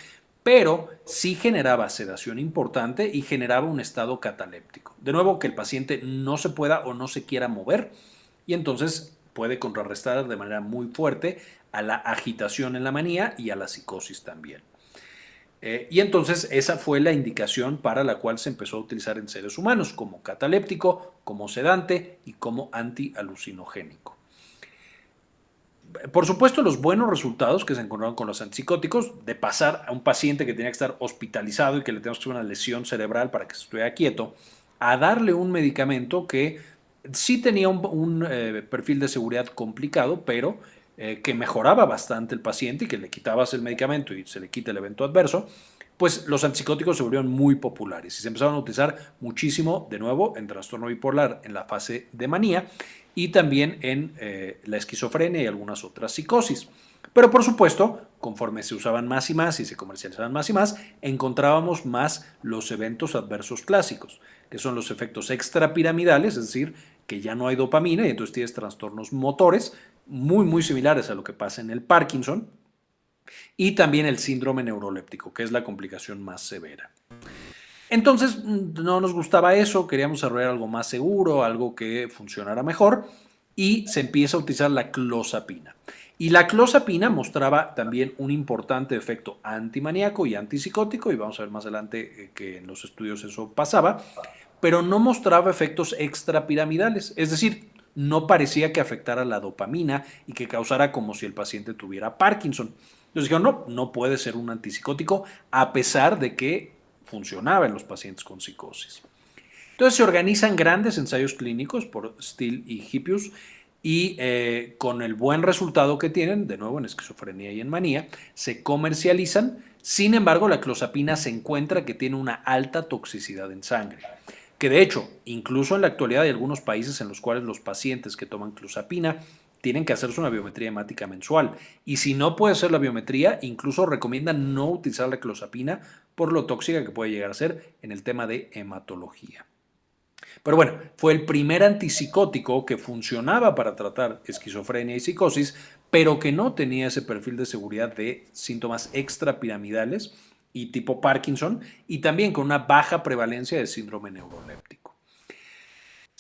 pero sí generaba sedación importante y generaba un estado cataléptico. De nuevo, que el paciente no se pueda o no se quiera mover y entonces puede contrarrestar de manera muy fuerte a la agitación en la manía y a la psicosis también. Y entonces esa fue la indicación para la cual se empezó a utilizar en seres humanos como cataléptico, como sedante y como antialucinogénico. Por supuesto, los buenos resultados que se encontraron con los antipsicóticos, de pasar a un paciente que tenía que estar hospitalizado y que le teníamos que hacer una lesión cerebral para que se estuviera quieto, a darle un medicamento que sí tenía un perfil de seguridad complicado, pero que mejoraba bastante el paciente y que le quitabas el medicamento y se le quita el evento adverso, pues los antipsicóticos se volvieron muy populares y se empezaron a utilizar muchísimo, de nuevo, en trastorno bipolar en la fase de manía y también en la esquizofrenia y algunas otras psicosis. Pero por supuesto, conforme se usaban más y más y se comercializaban más y más, encontrábamos más los eventos adversos clásicos, que son los efectos extrapiramidales, es decir, que ya no hay dopamina y entonces tienes trastornos motores muy similares a lo que pasa en el Parkinson, y también el síndrome neuroléptico, que es la complicación más severa. Entonces no nos gustaba eso, queríamos desarrollar algo más seguro, algo que funcionara mejor, y se empieza a utilizar la clozapina. Y la clozapina mostraba también un importante efecto antimaníaco y antipsicótico, y vamos a ver más adelante que en los estudios eso pasaba, pero no mostraba efectos extrapiramidales, es decir, no parecía que afectara la dopamina y que causara como si el paciente tuviera Parkinson. Entonces dijeron, no puede ser un antipsicótico a pesar de que funcionaba en los pacientes con psicosis. Entonces se organizan grandes ensayos clínicos por Steele y Hippius y con el buen resultado que tienen, de nuevo en esquizofrenia y en manía, se comercializan. Sin embargo, la clozapina se encuentra que tiene una alta toxicidad en sangre. Que de hecho, incluso en la actualidad hay algunos países en los cuales los pacientes que toman clozapina tienen que hacerse una biometría hemática mensual. Y si no puede ser la biometría, incluso recomiendan no utilizar la clozapina por lo tóxica que puede llegar a ser en el tema de hematología. Pero bueno, fue el primer antipsicótico que funcionaba para tratar esquizofrenia y psicosis, pero que no tenía ese perfil de seguridad de síntomas extrapiramidales y tipo Parkinson, y también con una baja prevalencia de síndrome neuroléptico.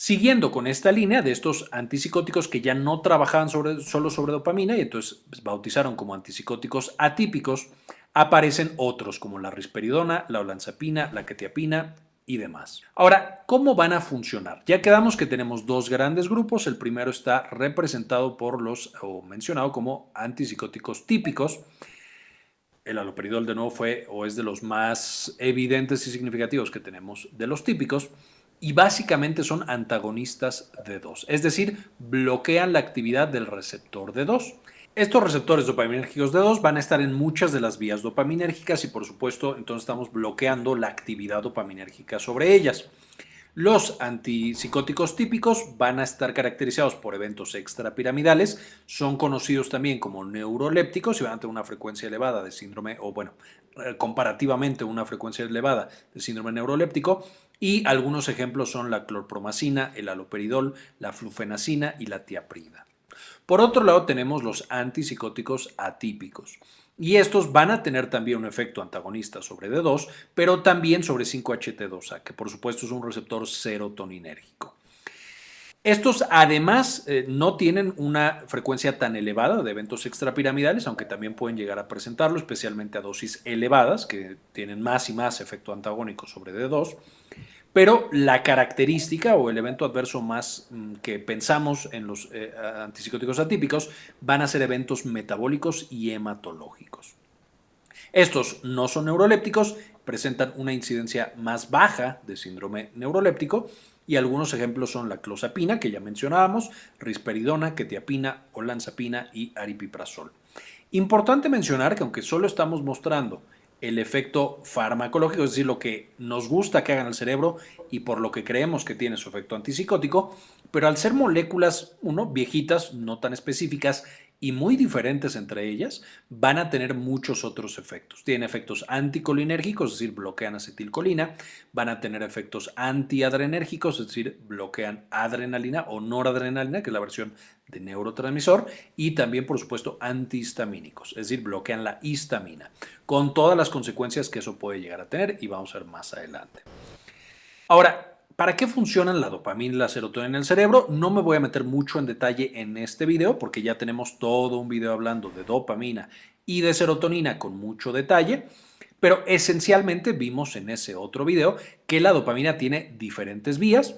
Siguiendo con esta línea de estos antipsicóticos que ya no trabajaban solo sobre dopamina y entonces bautizaron como antipsicóticos atípicos, aparecen otros como la risperidona, la olanzapina, la quetiapina y demás. Ahora, ¿cómo van a funcionar? Ya quedamos que tenemos dos grandes grupos. El primero está representado por los, o mencionado como antipsicóticos típicos. El haloperidol de nuevo fue o es de los más evidentes y significativos que tenemos de los típicos y básicamente son antagonistas de D2, es decir, bloquean la actividad del receptor D2. Estos receptores dopaminérgicos D2 van a estar en muchas de las vías dopaminérgicas y por supuesto entonces estamos bloqueando la actividad dopaminérgica sobre ellas. Los antipsicóticos típicos van a estar caracterizados por eventos extrapiramidales, son conocidos también como neurolépticos y van a tener una frecuencia elevada de síndrome, o bueno, comparativamente una frecuencia elevada de síndrome neuroléptico, y algunos ejemplos son la clorpromacina, el haloperidol, la flufenacina y la tiaprida. Por otro lado tenemos los antipsicóticos atípicos. Y estos van a tener también un efecto antagonista sobre D2, pero también sobre 5-HT2A, que por supuesto es un receptor serotoninérgico. Estos además no tienen una frecuencia tan elevada de eventos extrapiramidales, aunque también pueden llegar a presentarlo, especialmente a dosis elevadas, que tienen más y más efecto antagónico sobre D2. Pero la característica o el evento adverso más que pensamos en los antipsicóticos atípicos van a ser eventos metabólicos y hematológicos. Estos no son neurolépticos, presentan una incidencia más baja de síndrome neuroléptico y algunos ejemplos son la clozapina, que ya mencionábamos, risperidona, quetiapina, olanzapina y aripiprazol. Importante mencionar que aunque solo estamos mostrando el efecto farmacológico, es decir, lo que nos gusta que hagan al cerebro y por lo que creemos que tiene su efecto antipsicótico, pero al ser moléculas, viejitas, no tan específicas y muy diferentes entre ellas, van a tener muchos otros efectos. Tienen efectos anticolinérgicos, es decir, bloquean acetilcolina, van a tener efectos antiadrenérgicos, es decir, bloquean adrenalina o noradrenalina, que es la versión de neurotransmisor, y también, por supuesto, antihistamínicos, es decir, bloquean la histamina, con todas las consecuencias que eso puede llegar a tener y vamos a ver más adelante. Ahora, ¿para qué funcionan la dopamina y la serotonina en el cerebro? No me voy a meter mucho en detalle en este video porque ya tenemos todo un video hablando de dopamina y de serotonina con mucho detalle, pero esencialmente vimos en ese otro video que la dopamina tiene diferentes vías,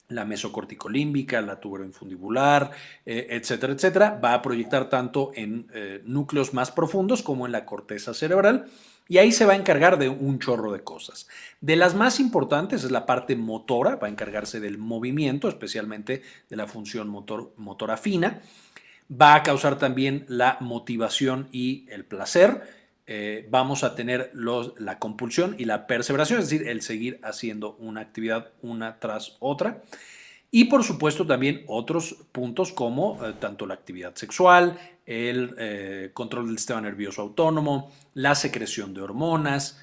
la mesocorticolímbica, la tuberoinfundibular, etcétera, etcétera. Va a proyectar tanto en núcleos más profundos como en la corteza cerebral y ahí se va a encargar de un chorro de cosas. De las más importantes es la parte motora, va a encargarse del movimiento, especialmente de la función motora fina. Va a causar también la motivación y el placer. Vamos a tener la compulsión y la perseveración, es decir, el seguir haciendo una actividad una tras otra. Y por supuesto también otros puntos como tanto la actividad sexual, el control del sistema nervioso autónomo, la secreción de hormonas,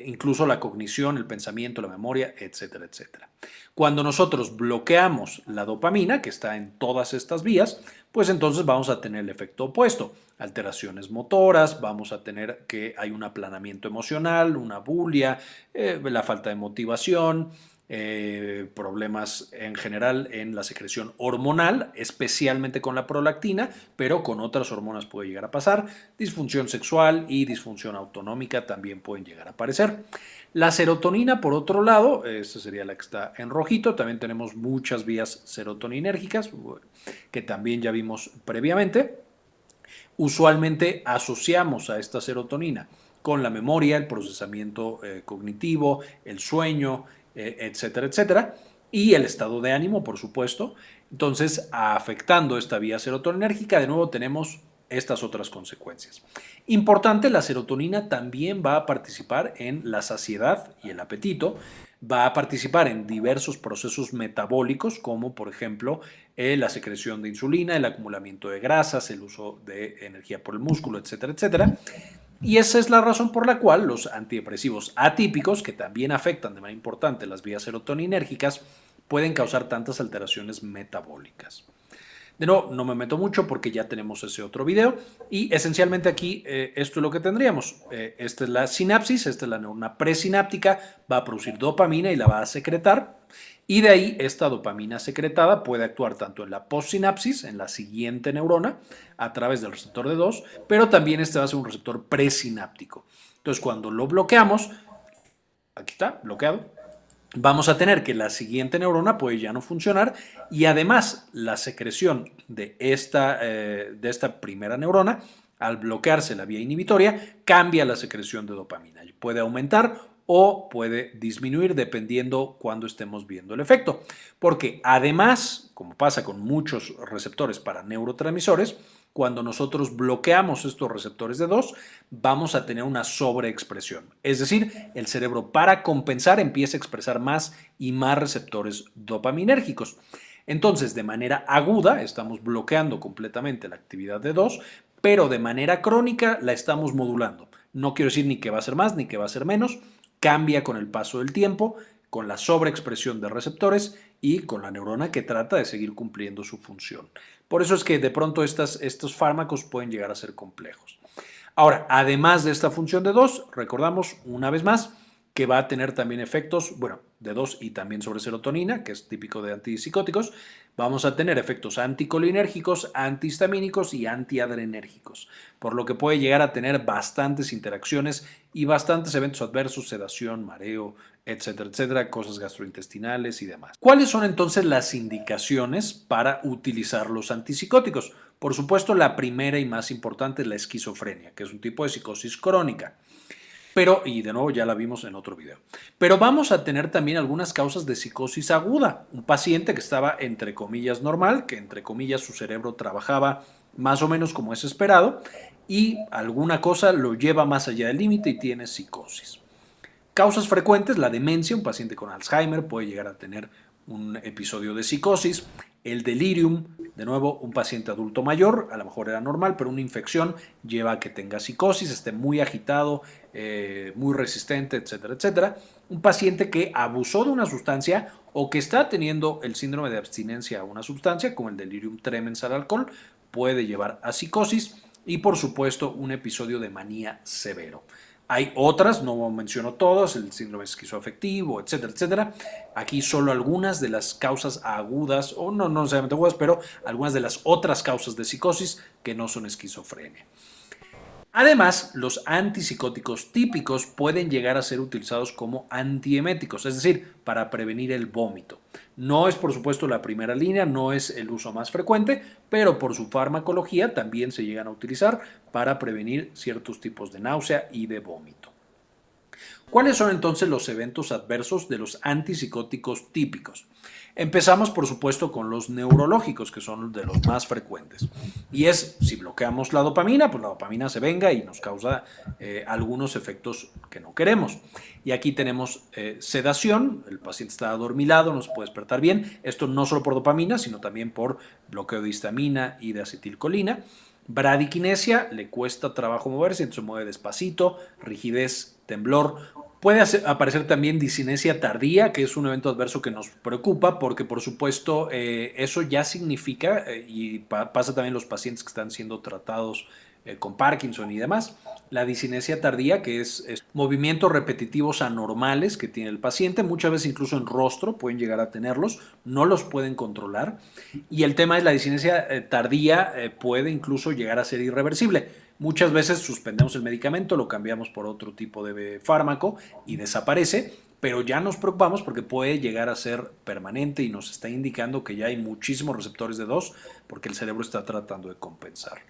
incluso la cognición, el pensamiento, la memoria, etcétera, etcétera. Cuando nosotros bloqueamos la dopamina, que está en todas estas vías, pues entonces vamos a tener el efecto opuesto. Alteraciones motoras, vamos a tener que hay un aplanamiento emocional, una bulia, la falta de motivación, problemas en general en la secreción hormonal, especialmente con la prolactina, pero con otras hormonas puede llegar a pasar. Disfunción sexual y disfunción autonómica también pueden llegar a aparecer. La serotonina, por otro lado, esta sería la que está en rojito, también tenemos muchas vías serotoninérgicas que también ya vimos previamente. Usualmente asociamos a esta serotonina con la memoria, el procesamiento cognitivo, el sueño, etcétera, etcétera, y el estado de ánimo, por supuesto. Entonces, afectando esta vía serotoninérgica, de nuevo tenemos estas otras consecuencias. Importante, la serotonina también va a participar en la saciedad y el apetito, va a participar en diversos procesos metabólicos, como por ejemplo la secreción de insulina, el acumulamiento de grasas, el uso de energía por el músculo, etcétera, etcétera. Y esa es la razón por la cual los antidepresivos atípicos, que también afectan de manera importante las vías serotoninérgicas, pueden causar tantas alteraciones metabólicas. De nuevo, no me meto mucho porque ya tenemos ese otro video y esencialmente aquí esto es lo que tendríamos. Esta es la sinapsis, esta es la neurona presináptica, va a producir dopamina y la va a secretar y de ahí esta dopamina secretada puede actuar tanto en la postsinapsis, en la siguiente neurona, a través del receptor de 2, pero también este va a ser un receptor presináptico. Entonces cuando lo bloqueamos, aquí está, bloqueado, vamos a tener que la siguiente neurona puede ya no funcionar y además la secreción de esta primera neurona, al bloquearse la vía inhibitoria, cambia la secreción de dopamina. Puede aumentar o puede disminuir dependiendo cuando estemos viendo el efecto. Porque además, como pasa con muchos receptores para neurotransmisores, cuando nosotros bloqueamos estos receptores de 2, vamos a tener una sobreexpresión. Es decir, el cerebro para compensar empieza a expresar más y más receptores dopaminérgicos. Entonces, de manera aguda, estamos bloqueando completamente la actividad de 2, pero de manera crónica la estamos modulando. No quiero decir ni que va a ser más ni que va a ser menos, cambia con el paso del tiempo, con la sobreexpresión de receptores y con la neurona que trata de seguir cumpliendo su función. Por eso es que de pronto estos fármacos pueden llegar a ser complejos. Ahora, además de esta función de 2, recordamos una vez más que va a tener también efectos, bueno, de 2 y también sobre serotonina, que es típico de antipsicóticos. Vamos a tener efectos anticolinérgicos, antihistamínicos y antiadrenérgicos, por lo que puede llegar a tener bastantes interacciones y bastantes eventos adversos, sedación, mareo, etcétera, cosas gastrointestinales y demás. ¿Cuáles son entonces las indicaciones para utilizar los antipsicóticos? Por supuesto, la primera y más importante es la esquizofrenia, que es un tipo de psicosis crónica. Pero, y de nuevo ya la vimos en otro video, pero vamos a tener también algunas causas de psicosis aguda. Un paciente que estaba entre comillas normal, que entre comillas su cerebro trabajaba más o menos como es esperado y alguna cosa lo lleva más allá del límite y tiene psicosis. Causas frecuentes, la demencia, un paciente con Alzheimer puede llegar a tener un episodio de psicosis, el delirium, de nuevo un paciente adulto mayor, a lo mejor era normal, pero una infección lleva a que tenga psicosis, esté muy agitado, muy resistente, etcétera. Un paciente que abusó de una sustancia o que está teniendo el síndrome de abstinencia a una sustancia, como el delirium tremens al alcohol, puede llevar a psicosis y por supuesto un episodio de manía severo. Hay otras, no menciono todas, el síndrome esquizoafectivo, etcétera. Aquí solo algunas de las causas agudas, o no necesariamente agudas, pero algunas de las otras causas de psicosis que no son esquizofrenia. Además, los antipsicóticos típicos pueden llegar a ser utilizados como antieméticos, es decir, para prevenir el vómito. No es, por supuesto, la primera línea, no es el uso más frecuente, pero por su farmacología también se llegan a utilizar para prevenir ciertos tipos de náusea y de vómito. ¿Cuáles son entonces los eventos adversos de los antipsicóticos típicos? Empezamos, por supuesto, con los neurológicos, que son de los más frecuentes. Y es, si bloqueamos la dopamina, pues la dopamina se venga y nos causa algunos efectos que no queremos. Y aquí tenemos sedación, el paciente está adormilado, no se puede despertar bien. Esto no solo por dopamina, sino también por bloqueo de histamina y de acetilcolina. Bradiquinesia, le cuesta trabajo moverse, entonces se mueve despacito, rigidez, temblor. Puede aparecer también disinesia tardía, que es un evento adverso que nos preocupa porque, por supuesto, eso ya significa, y pasa también en los pacientes que están siendo tratados con Parkinson y demás, la disinesia tardía, que es movimientos repetitivos anormales que tiene el paciente, muchas veces incluso en rostro pueden llegar a tenerlos, no los pueden controlar. Y el tema es la disinesia tardía puede incluso llegar a ser irreversible. Muchas veces suspendemos el medicamento, lo cambiamos por otro tipo de fármaco y desaparece, pero ya nos preocupamos porque puede llegar a ser permanente y nos está indicando que ya hay muchísimos receptores de 2 porque el cerebro está tratando de compensar.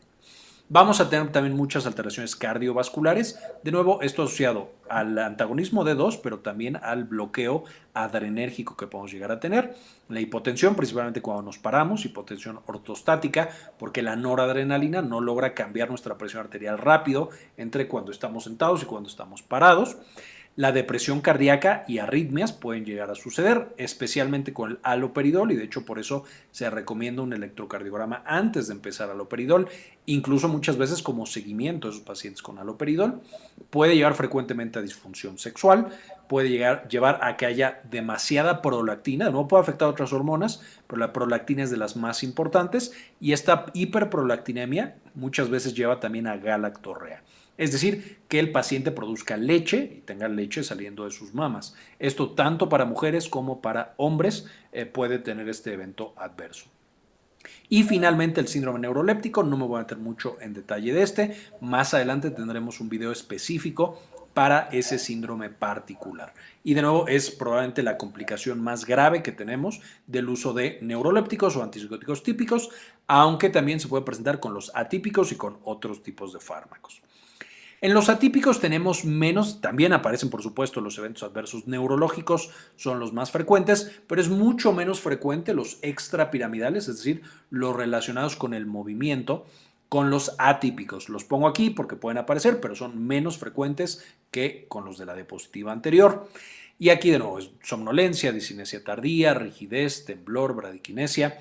Vamos a tener también muchas alteraciones cardiovasculares, de nuevo esto asociado al antagonismo de 2, pero también al bloqueo adrenérgico que podemos llegar a tener. La hipotensión, principalmente cuando nos paramos, hipotensión ortostática, porque la noradrenalina no logra cambiar nuestra presión arterial rápido entre cuando estamos sentados y cuando estamos parados. La depresión cardíaca y arritmias pueden llegar a suceder, especialmente con el haloperidol, y de hecho por eso se recomienda un electrocardiograma antes de empezar haloperidol, incluso muchas veces como seguimiento de esos pacientes con haloperidol. Puede llevar frecuentemente a disfunción sexual, puede llevar a que haya demasiada prolactina, no puede afectar a otras hormonas, pero la prolactina es de las más importantes, y esta hiperprolactinemia muchas veces lleva también a galactorrea. Es decir, que el paciente produzca leche y tenga leche saliendo de sus mamas. Esto tanto para mujeres como para hombres puede tener este evento adverso. Y finalmente el síndrome neuroléptico, no me voy a meter mucho en detalle de este, más adelante tendremos un video específico para ese síndrome particular. Y de nuevo es probablemente la complicación más grave que tenemos del uso de neurolépticos o antipsicóticos típicos, aunque también se puede presentar con los atípicos y con otros tipos de fármacos. En los atípicos tenemos menos, también aparecen por supuesto los eventos adversos neurológicos, son los más frecuentes, pero es mucho menos frecuente los extrapiramidales, es decir, los relacionados con el movimiento, con los atípicos. Los pongo aquí porque pueden aparecer, pero son menos frecuentes que con los de la diapositiva anterior. Y aquí de nuevo es somnolencia, discinesia tardía, rigidez, temblor, bradiquinesia.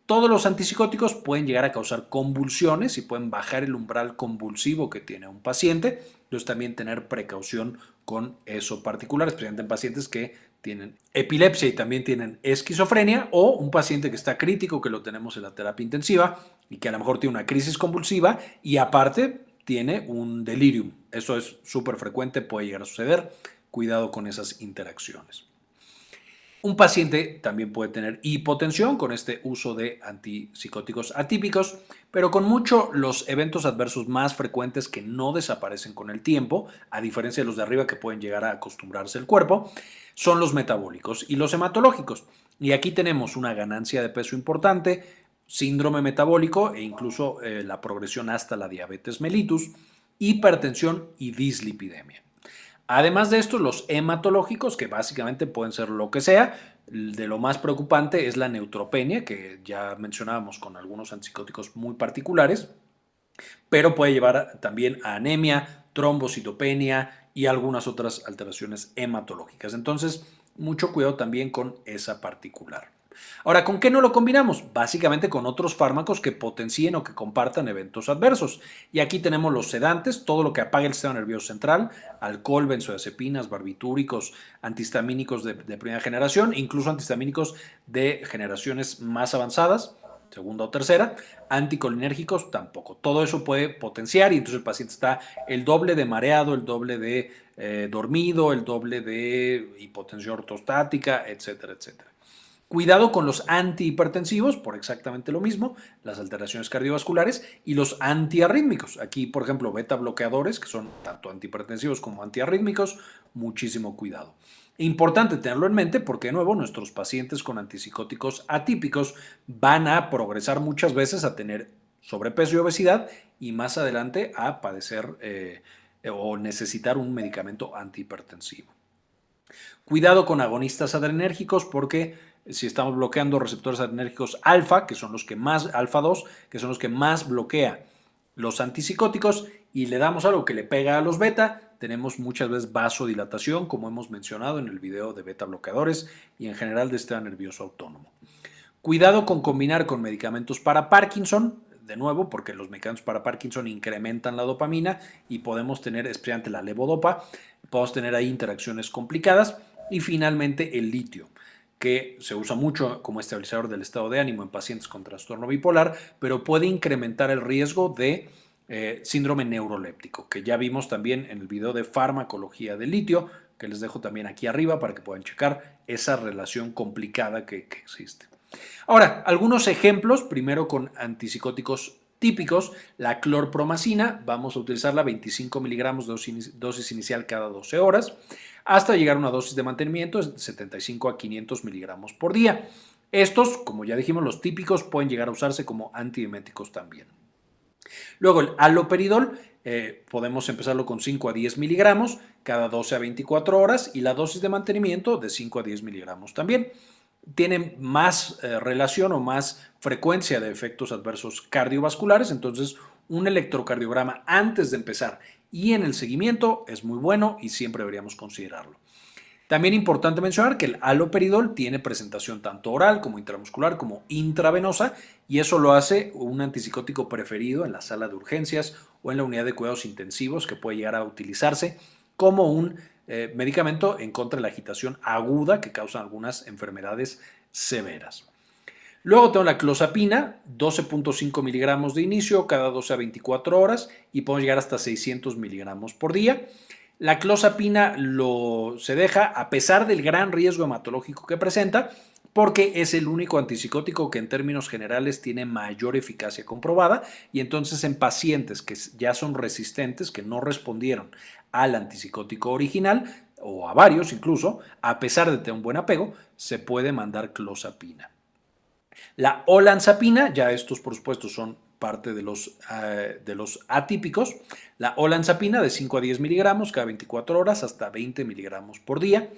Todos los antipsicóticos pueden llegar a causar convulsiones y pueden bajar el umbral convulsivo que tiene un paciente. Entonces también tener precaución con eso particular, especialmente en pacientes que tienen epilepsia y también tienen esquizofrenia, o un paciente que está crítico, que lo tenemos en la terapia intensiva y que a lo mejor tiene una crisis convulsiva y aparte tiene un delirium. Eso es súper frecuente, puede llegar a suceder. Cuidado con esas interacciones. Un paciente también puede tener hipotensión con este uso de antipsicóticos atípicos, pero con mucho los eventos adversos más frecuentes que no desaparecen con el tiempo, a diferencia de los de arriba que pueden llegar a acostumbrarse el cuerpo, son los metabólicos y los hematológicos. Y aquí tenemos una ganancia de peso importante, síndrome metabólico e incluso la progresión hasta la diabetes mellitus, hipertensión y dislipidemia. Además de esto, los hematológicos, que básicamente pueden ser lo que sea, de lo más preocupante es la neutropenia, que ya mencionábamos con algunos antipsicóticos muy particulares, pero puede llevar también a anemia, trombocitopenia y algunas otras alteraciones hematológicas. Entonces, mucho cuidado también con esa particular. Ahora, ¿con qué no lo combinamos? Básicamente con otros fármacos que potencien o que compartan eventos adversos. Y aquí tenemos los sedantes, todo lo que apague el sistema nervioso central, alcohol, benzodiazepinas, barbitúricos, antihistamínicos de primera generación, incluso antihistamínicos de generaciones más avanzadas, segunda o tercera, anticolinérgicos tampoco. Todo eso puede potenciar y entonces el paciente está el doble de mareado, el doble de dormido, el doble de hipotensión ortostática, etcétera, etcétera. Cuidado con los antihipertensivos, por exactamente lo mismo, las alteraciones cardiovasculares, y los antiarrítmicos. Aquí, por ejemplo, beta bloqueadores, que son tanto antihipertensivos como antiarrítmicos, muchísimo cuidado. Importante tenerlo en mente porque, de nuevo, nuestros pacientes con antipsicóticos atípicos van a progresar muchas veces a tener sobrepeso y obesidad y más adelante a padecer o necesitar un medicamento antihipertensivo. Cuidado con agonistas adrenérgicos porque si estamos bloqueando receptores adrenérgicos alfa, que son los que más, alfa 2, que son los que más bloquea los antipsicóticos, y le damos algo que le pega a los beta, tenemos muchas veces vasodilatación, como hemos mencionado en el video de beta bloqueadores y en general de sistema nervioso autónomo. Cuidado con combinar con medicamentos para Parkinson, de nuevo, porque los medicamentos para Parkinson incrementan la dopamina y podemos tener, especialmente la levodopa, podemos tener ahí interacciones complicadas. Y finalmente el litio, que se usa mucho como estabilizador del estado de ánimo en pacientes con trastorno bipolar, pero puede incrementar el riesgo de síndrome neuroléptico, que ya vimos también en el video de farmacología del litio, que les dejo también aquí arriba para que puedan checar esa relación complicada que existe. Ahora, algunos ejemplos, primero con antipsicóticos típicos, la clorpromacina, vamos a utilizarla 25 miligramos dosis inicial cada 12 horas, hasta llegar a una dosis de mantenimiento de 75 a 500 miligramos por día. Estos, como ya dijimos, los típicos pueden llegar a usarse como antieméticos también. Luego el haloperidol, podemos empezarlo con 5 a 10 miligramos cada 12 a 24 horas y la dosis de mantenimiento de 5 a 10 miligramos también. Tienen más relación o más frecuencia de efectos adversos cardiovasculares, entonces un electrocardiograma antes de empezar y en el seguimiento es muy bueno y siempre deberíamos considerarlo. También importante mencionar que el haloperidol tiene presentación tanto oral como intramuscular como intravenosa y eso lo hace un antipsicótico preferido en la sala de urgencias o en la unidad de cuidados intensivos, que puede llegar a utilizarse como un medicamento en contra de la agitación aguda que causan algunas enfermedades severas. Luego tengo la clozapina, 12.5 miligramos de inicio cada 12 a 24 horas y podemos llegar hasta 600 miligramos por día. La clozapina se deja a pesar del gran riesgo hematológico que presenta, porque es el único antipsicótico que en términos generales tiene mayor eficacia comprobada, y entonces en pacientes que ya son resistentes, que no respondieron al antipsicótico original o a varios incluso, a pesar de tener un buen apego, se puede mandar clozapina. La olanzapina, ya estos por supuesto son parte de los atípicos. La olanzapina de 5 a 10 miligramos cada 24 horas hasta 20 miligramos por día.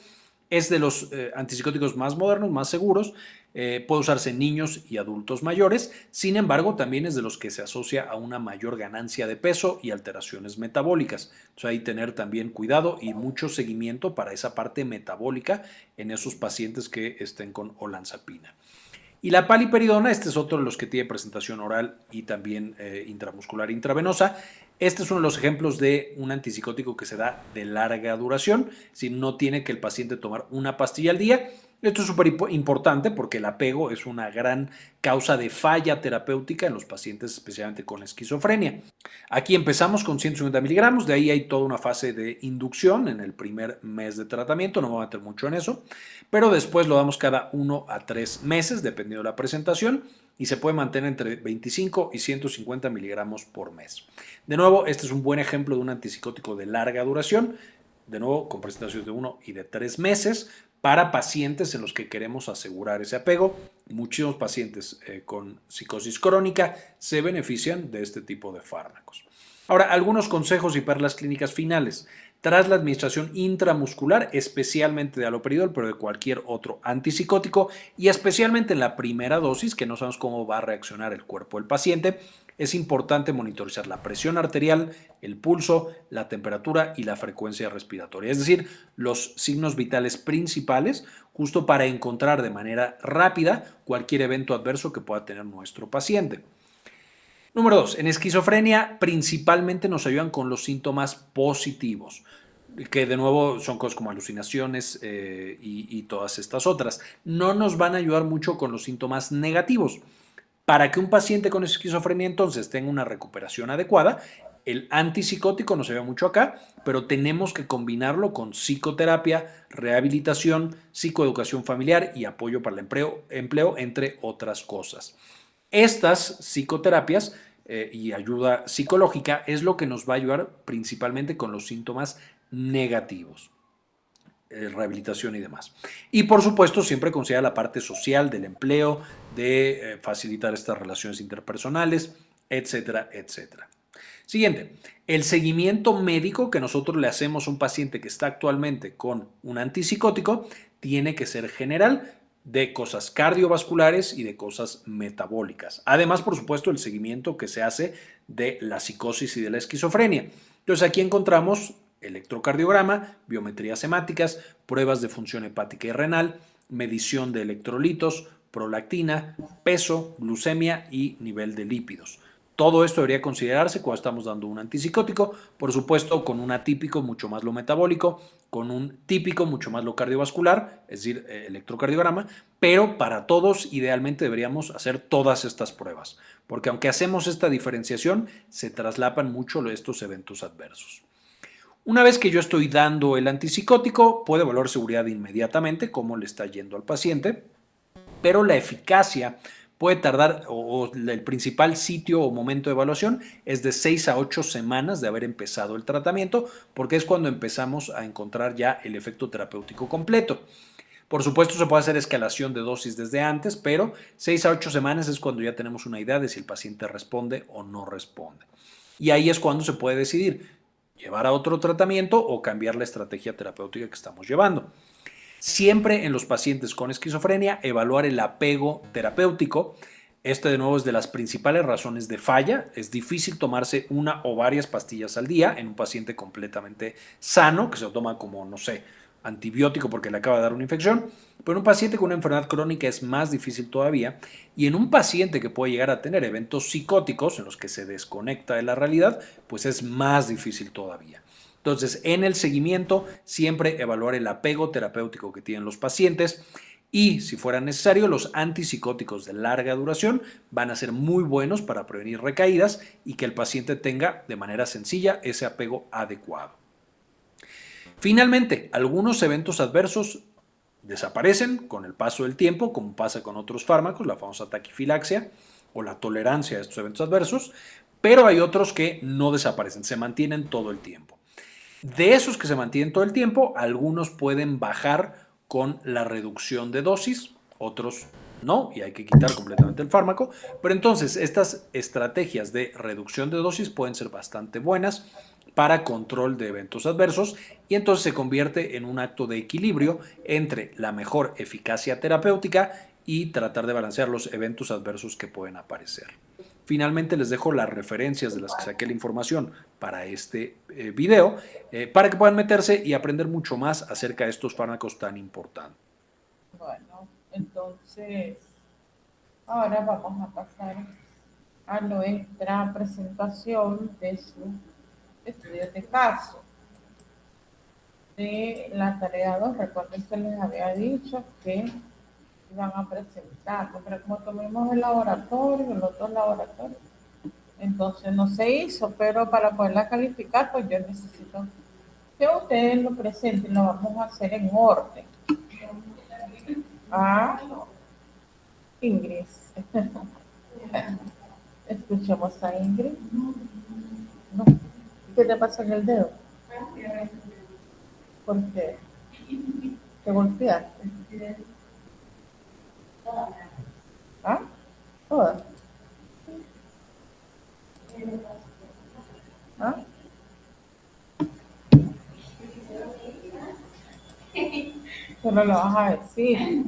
Es de los antipsicóticos más modernos, más seguros. Puede usarse en niños y adultos mayores. Sin embargo, también es de los que se asocia a una mayor ganancia de peso y alteraciones metabólicas. Entonces, hay que tener también cuidado y mucho seguimiento para esa parte metabólica en esos pacientes que estén con olanzapina. Y la paliperidona, este es otro de los que tiene presentación oral y también intramuscular intravenosa. Este es uno de los ejemplos de un antipsicótico que se da de larga duración, si no tiene que el paciente tomar una pastilla al día. Esto es súper importante porque el apego es una gran causa de falla terapéutica en los pacientes, especialmente con esquizofrenia. Aquí empezamos con 150 miligramos, de ahí hay toda una fase de inducción en el primer mes de tratamiento, no me voy a meter mucho en eso, pero después lo damos cada 1 a 3 meses, dependiendo de la presentación, y se puede mantener entre 25 y 150 miligramos por mes. De nuevo, este es un buen ejemplo de un antipsicótico de larga duración, de nuevo con presentaciones de 1 y de 3 meses, para pacientes en los que queremos asegurar ese apego. Muchísimos pacientes con psicosis crónica se benefician de este tipo de fármacos. Ahora, algunos consejos y perlas clínicas finales. Tras la administración intramuscular, especialmente de haloperidol, pero de cualquier otro antipsicótico, y especialmente en la primera dosis, que no sabemos cómo va a reaccionar el cuerpo del paciente, es importante monitorizar la presión arterial, el pulso, la temperatura y la frecuencia respiratoria, es decir, los signos vitales principales, justo para encontrar de manera rápida cualquier evento adverso que pueda tener nuestro paciente. Número 2, en esquizofrenia principalmente nos ayudan con los síntomas positivos, que de nuevo son cosas como alucinaciones y todas estas otras. No nos van a ayudar mucho con los síntomas negativos. Para que un paciente con esquizofrenia entonces tenga una recuperación adecuada, el antipsicótico nos ayuda mucho acá, pero tenemos que combinarlo con psicoterapia, rehabilitación, psicoeducación familiar y apoyo para el empleo, entre otras cosas. Estas psicoterapias y ayuda psicológica es lo que nos va a ayudar principalmente con los síntomas negativos, rehabilitación y demás. Y por supuesto siempre considera la parte social del empleo, de facilitar estas relaciones interpersonales, etcétera, etcétera. Siguiente, el seguimiento médico que nosotros le hacemos a un paciente que está actualmente con un antipsicótico tiene que ser general, de cosas cardiovasculares y de cosas metabólicas. Además, por supuesto, el seguimiento que se hace de la psicosis y de la esquizofrenia. Entonces, aquí encontramos electrocardiograma, biometrías hemáticas, pruebas de función hepática y renal, medición de electrolitos, prolactina, peso, glucemia y nivel de lípidos. Todo esto debería considerarse cuando estamos dando un antipsicótico, por supuesto con un atípico mucho más lo metabólico, con un típico mucho más lo cardiovascular, es decir, electrocardiograma, pero para todos idealmente deberíamos hacer todas estas pruebas, porque aunque hacemos esta diferenciación, se traslapan mucho estos eventos adversos. Una vez que yo estoy dando el antipsicótico, puedo evaluar seguridad inmediatamente, cómo le está yendo al paciente, pero la eficacia puede tardar, o el principal sitio o momento de evaluación es de 6 a 8 semanas de haber empezado el tratamiento, porque es cuando empezamos a encontrar ya el efecto terapéutico completo. Por supuesto, se puede hacer escalación de dosis desde antes, pero 6 a 8 semanas es cuando ya tenemos una idea de si el paciente responde o no responde. Y ahí es cuando se puede decidir llevar a otro tratamiento o cambiar la estrategia terapéutica que estamos llevando. Siempre en los pacientes con esquizofrenia, evaluar el apego terapéutico Este de nuevo es de las principales razones de falla. Es difícil tomarse una o varias pastillas al día en un paciente completamente sano, que se lo toma como, no sé, antibiótico porque le acaba de dar una infección, pero en un paciente con una enfermedad crónica es más difícil todavía, y en un paciente que puede llegar a tener eventos psicóticos en los que se desconecta de la realidad, pues es más difícil todavía. Entonces, en el seguimiento, siempre evaluar el apego terapéutico que tienen los pacientes, y si fuera necesario, los antipsicóticos de larga duración van a ser muy buenos para prevenir recaídas y que el paciente tenga de manera sencilla ese apego adecuado. Finalmente, algunos eventos adversos desaparecen con el paso del tiempo, como pasa con otros fármacos, la famosa taquifilaxia o la tolerancia a estos eventos adversos, pero hay otros que no desaparecen, se mantienen todo el tiempo. De esos que se mantienen todo el tiempo, algunos pueden bajar con la reducción de dosis, otros no, y hay que quitar completamente el fármaco, pero entonces estas estrategias de reducción de dosis pueden ser bastante buenas para control de eventos adversos, y entonces se convierte en un acto de equilibrio entre la mejor eficacia terapéutica y tratar de balancear los eventos adversos que pueden aparecer. Finalmente les dejo las referencias de las que saqué la información para este video, para que puedan meterse y aprender mucho más acerca de estos fármacos tan importantes. Bueno, entonces, ahora vamos a pasar a nuestra presentación de su estudio de caso. De la tarea 2, recuerden que les había dicho que iban a presentar, pero como tuvimos el laboratorio, los dos laboratorios, entonces no se hizo, pero para poderla calificar, pues yo necesito que ustedes lo presenten, lo vamos a hacer en orden. Ah, Ingrid. Escuchemos a Ingrid. No. ¿Qué te pasa en el dedo? ¿Por qué? ¿Te golpeaste? ¿Ah? ¿Todas? ¿Ah? Solo lo vas a decir.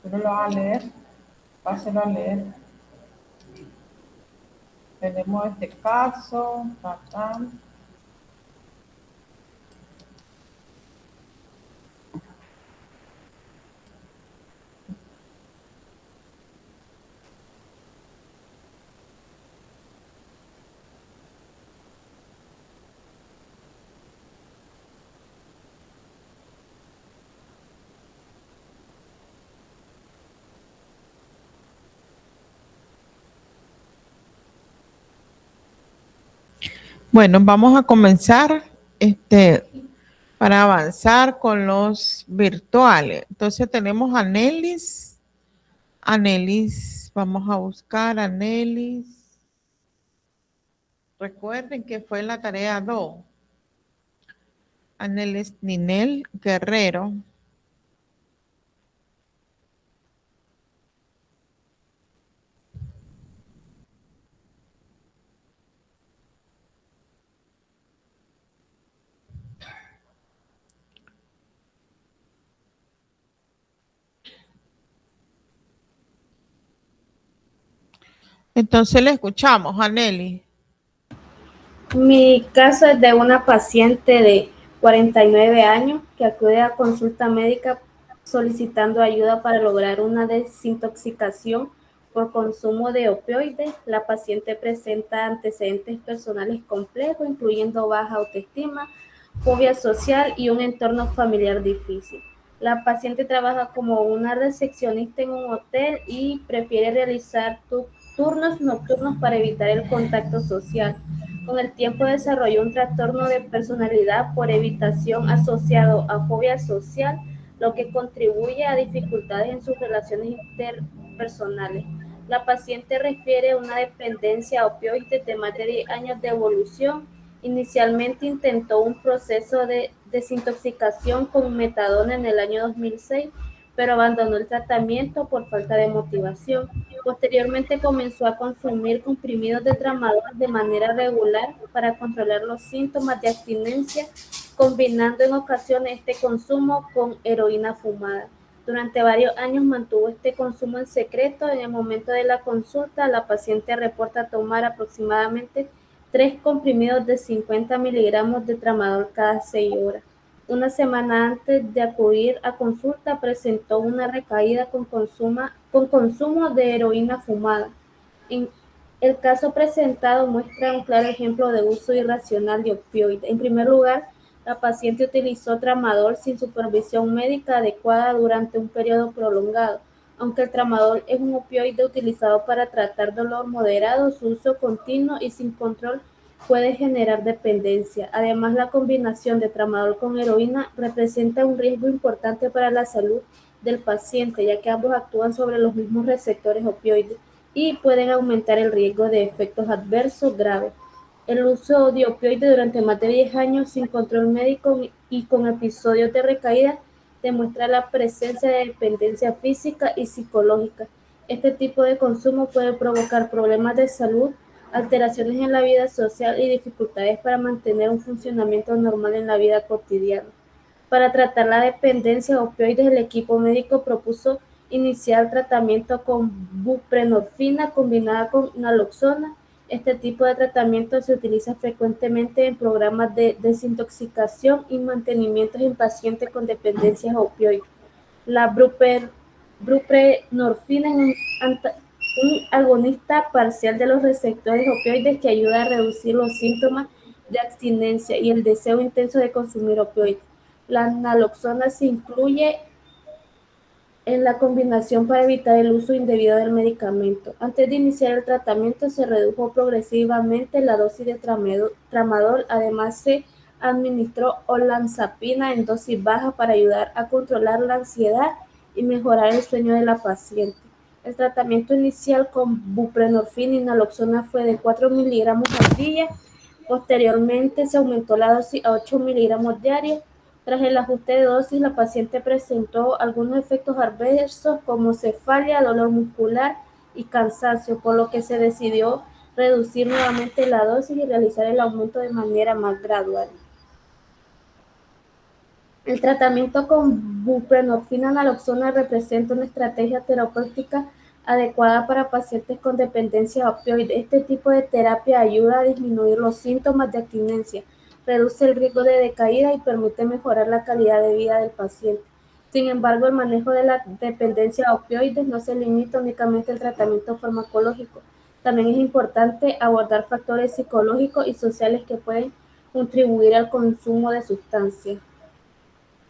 Solo lo vas a leer. Páselo a leer. Tenemos este caso. Tatán. Bueno, vamos a comenzar para avanzar con los virtuales. Entonces tenemos a Nelis. Anelis, vamos a buscar a Nelis. Recuerden que fue la tarea 2. Anelis Ninel Guerrero. Entonces le escuchamos, Aneli. Mi caso es de una paciente de 49 años que acude a consulta médica solicitando ayuda para lograr una desintoxicación por consumo de opioides. La paciente presenta antecedentes personales complejos, incluyendo baja autoestima, fobia social y un entorno familiar difícil. La paciente trabaja como una recepcionista en un hotel y prefiere realizar turnos nocturnos para evitar el contacto social. Con el tiempo desarrolló un trastorno de personalidad por evitación asociado a fobia social, lo que contribuye a dificultades en sus relaciones interpersonales. La paciente refiere una dependencia a opioides de más de 10 años de evolución. Inicialmente intentó un proceso de desintoxicación con metadona en el año 2006, pero abandonó el tratamiento por falta de motivación. Posteriormente comenzó a consumir comprimidos de tramadol de manera regular para controlar los síntomas de abstinencia, combinando en ocasiones este consumo con heroína fumada. Durante varios años mantuvo este consumo en secreto. En el momento de la consulta, la paciente reporta tomar aproximadamente 3 comprimidos de 50 miligramos de tramadol cada 6 horas. Una semana antes de acudir a consulta, presentó una recaída con consumo de heroína fumada. El caso presentado muestra un claro ejemplo de uso irracional de opioides. En primer lugar, la paciente utilizó tramadol sin supervisión médica adecuada durante un periodo prolongado. Aunque el tramadol es un opioide utilizado para tratar dolor moderado, su uso continuo y sin control puede generar dependencia. Además, la combinación de tramadol con heroína representa un riesgo importante para la salud del paciente, ya que ambos actúan sobre los mismos receptores opioides y pueden aumentar el riesgo de efectos adversos graves. El uso de opioides durante más de 10 años sin control médico y con episodios de recaída demuestra la presencia de dependencia física y psicológica. Este tipo de consumo puede provocar problemas de salud, alteraciones en la vida social y dificultades para mantener un funcionamiento normal en la vida cotidiana. Para tratar la dependencia de opioides, el equipo médico propuso iniciar tratamiento con buprenorfina combinada con naloxona. Este tipo de tratamiento se utiliza frecuentemente en programas de desintoxicación y mantenimiento en pacientes con dependencias opioides. La buprenorfina es un agonista parcial de los receptores opioides que ayuda a reducir los síntomas de abstinencia y el deseo intenso de consumir opioides. La naloxona se incluye en la combinación para evitar el uso indebido del medicamento. Antes de iniciar el tratamiento se redujo progresivamente la dosis de tramadol. Además se administró olanzapina en dosis bajas para ayudar a controlar la ansiedad y mejorar el sueño de la paciente. El tratamiento inicial con buprenorfina y naloxona fue de 4 miligramos al día. Posteriormente se aumentó la dosis a 8 miligramos diarios. Tras el ajuste de dosis, la paciente presentó algunos efectos adversos como cefalea, dolor muscular y cansancio, por lo que se decidió reducir nuevamente la dosis y realizar el aumento de manera más gradual. El tratamiento con buprenorfina naloxona representa una estrategia terapéutica adecuada para pacientes con dependencia opioide. Este tipo de terapia ayuda a disminuir los síntomas de abstinencia, reduce el riesgo de decaída y permite mejorar la calidad de vida del paciente. Sin embargo, el manejo de la dependencia a opioides no se limita únicamente al tratamiento farmacológico. También es importante abordar factores psicológicos y sociales que pueden contribuir al consumo de sustancias.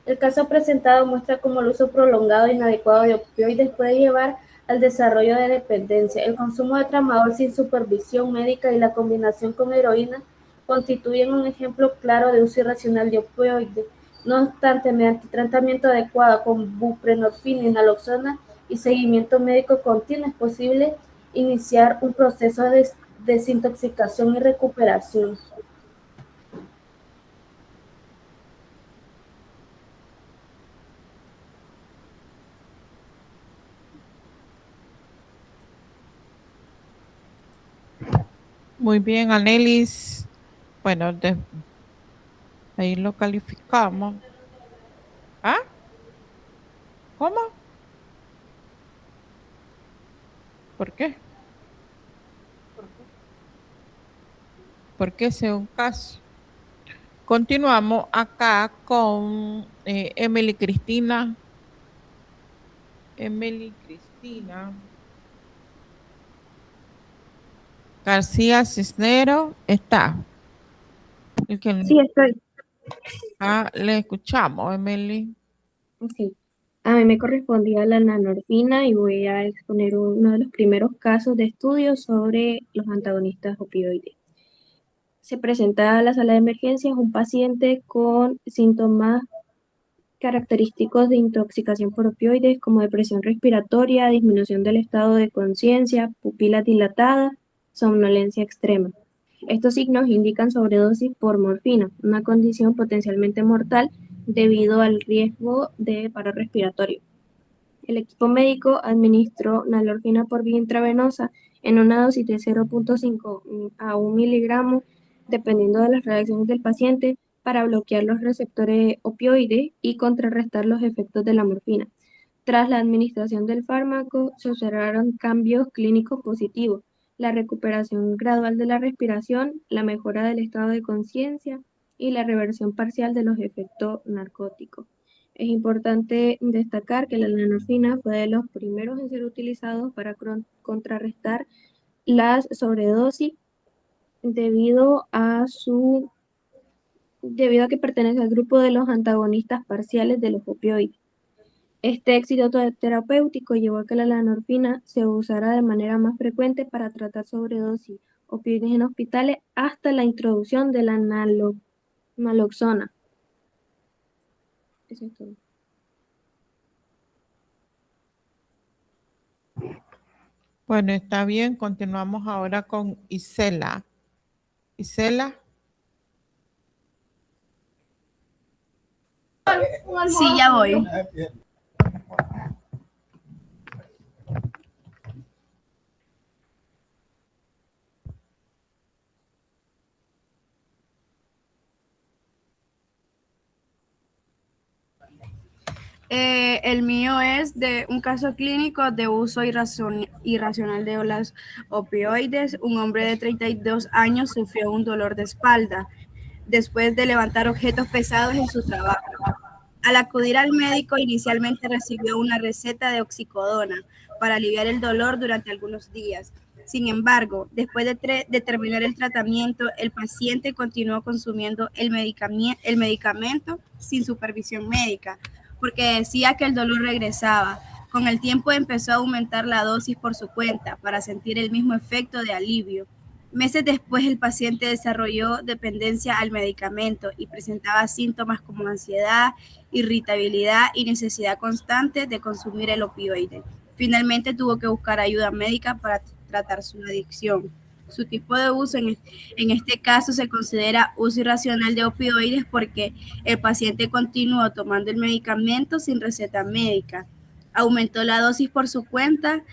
El caso presentado muestra cómo el uso prolongado e inadecuado de opioides puede llevar al desarrollo de dependencia. El consumo de tramadol sin supervisión médica y la combinación con heroína constituyen un ejemplo claro de uso irracional de opioides. No obstante, mediante tratamiento adecuado con buprenorfina y naloxona y seguimiento médico continuo es posible iniciar un proceso de desintoxicación y recuperación. Muy bien, Anelis. Bueno, ahí lo calificamos. ¿Ah? ¿Cómo? ¿Por qué? Porque ese es un caso. Continuamos acá con Emily Cristina. Emily Cristina García Cisnero está. Sí, estoy. Le escuchamos, Emily. Okay. A mí me correspondía la nanorfina y voy a exponer uno de los primeros casos de estudio sobre los antagonistas opioides. Se presenta a la sala de emergencias un paciente con síntomas característicos de intoxicación por opioides como depresión respiratoria, disminución del estado de conciencia, pupilas dilatadas, somnolencia extrema. Estos signos indican sobredosis por morfina, una condición potencialmente mortal debido al riesgo de paro respiratorio. El equipo médico administró nalorfina por vía intravenosa en una dosis de 0.5 a 1 miligramo, dependiendo de las reacciones del paciente, para bloquear los receptores opioides y contrarrestar los efectos de la morfina. Tras la administración del fármaco, se observaron cambios clínicos positivos, la recuperación gradual de la respiración, la mejora del estado de conciencia y la reversión parcial de los efectos narcóticos. Es importante destacar que la nanorfina fue de los primeros en ser utilizados para contrarrestar las sobredosis debido a que pertenece al grupo de los antagonistas parciales de los opioides. Este éxito terapéutico llevó a que la nanorfina se usara de manera más frecuente para tratar sobredosis opioides en hospitales hasta la introducción de la naloxona. Eso es todo. Bueno, está bien. Continuamos ahora con Isela. Isela. Sí, ya voy. El mío es de un caso clínico de uso irracional de los opioides. Un hombre de 32 años sufrió un dolor de espalda después de levantar objetos pesados en su trabajo. Al acudir al médico, inicialmente recibió una receta de oxicodona para aliviar el dolor durante algunos días. Sin embargo, después de terminar el tratamiento, el paciente continuó consumiendo el medicamento sin supervisión médica, porque decía que el dolor regresaba. Con el tiempo empezó a aumentar la dosis por su cuenta para sentir el mismo efecto de alivio. Meses después, el paciente desarrolló dependencia al medicamento y presentaba síntomas como ansiedad, irritabilidad y necesidad constante de consumir el opioide. Finalmente tuvo que buscar ayuda médica para tratar su adicción. Su tipo de uso en este caso se considera uso irracional de opioides porque el paciente continuó tomando el medicamento sin receta médica, aumentó la dosis por su cuenta,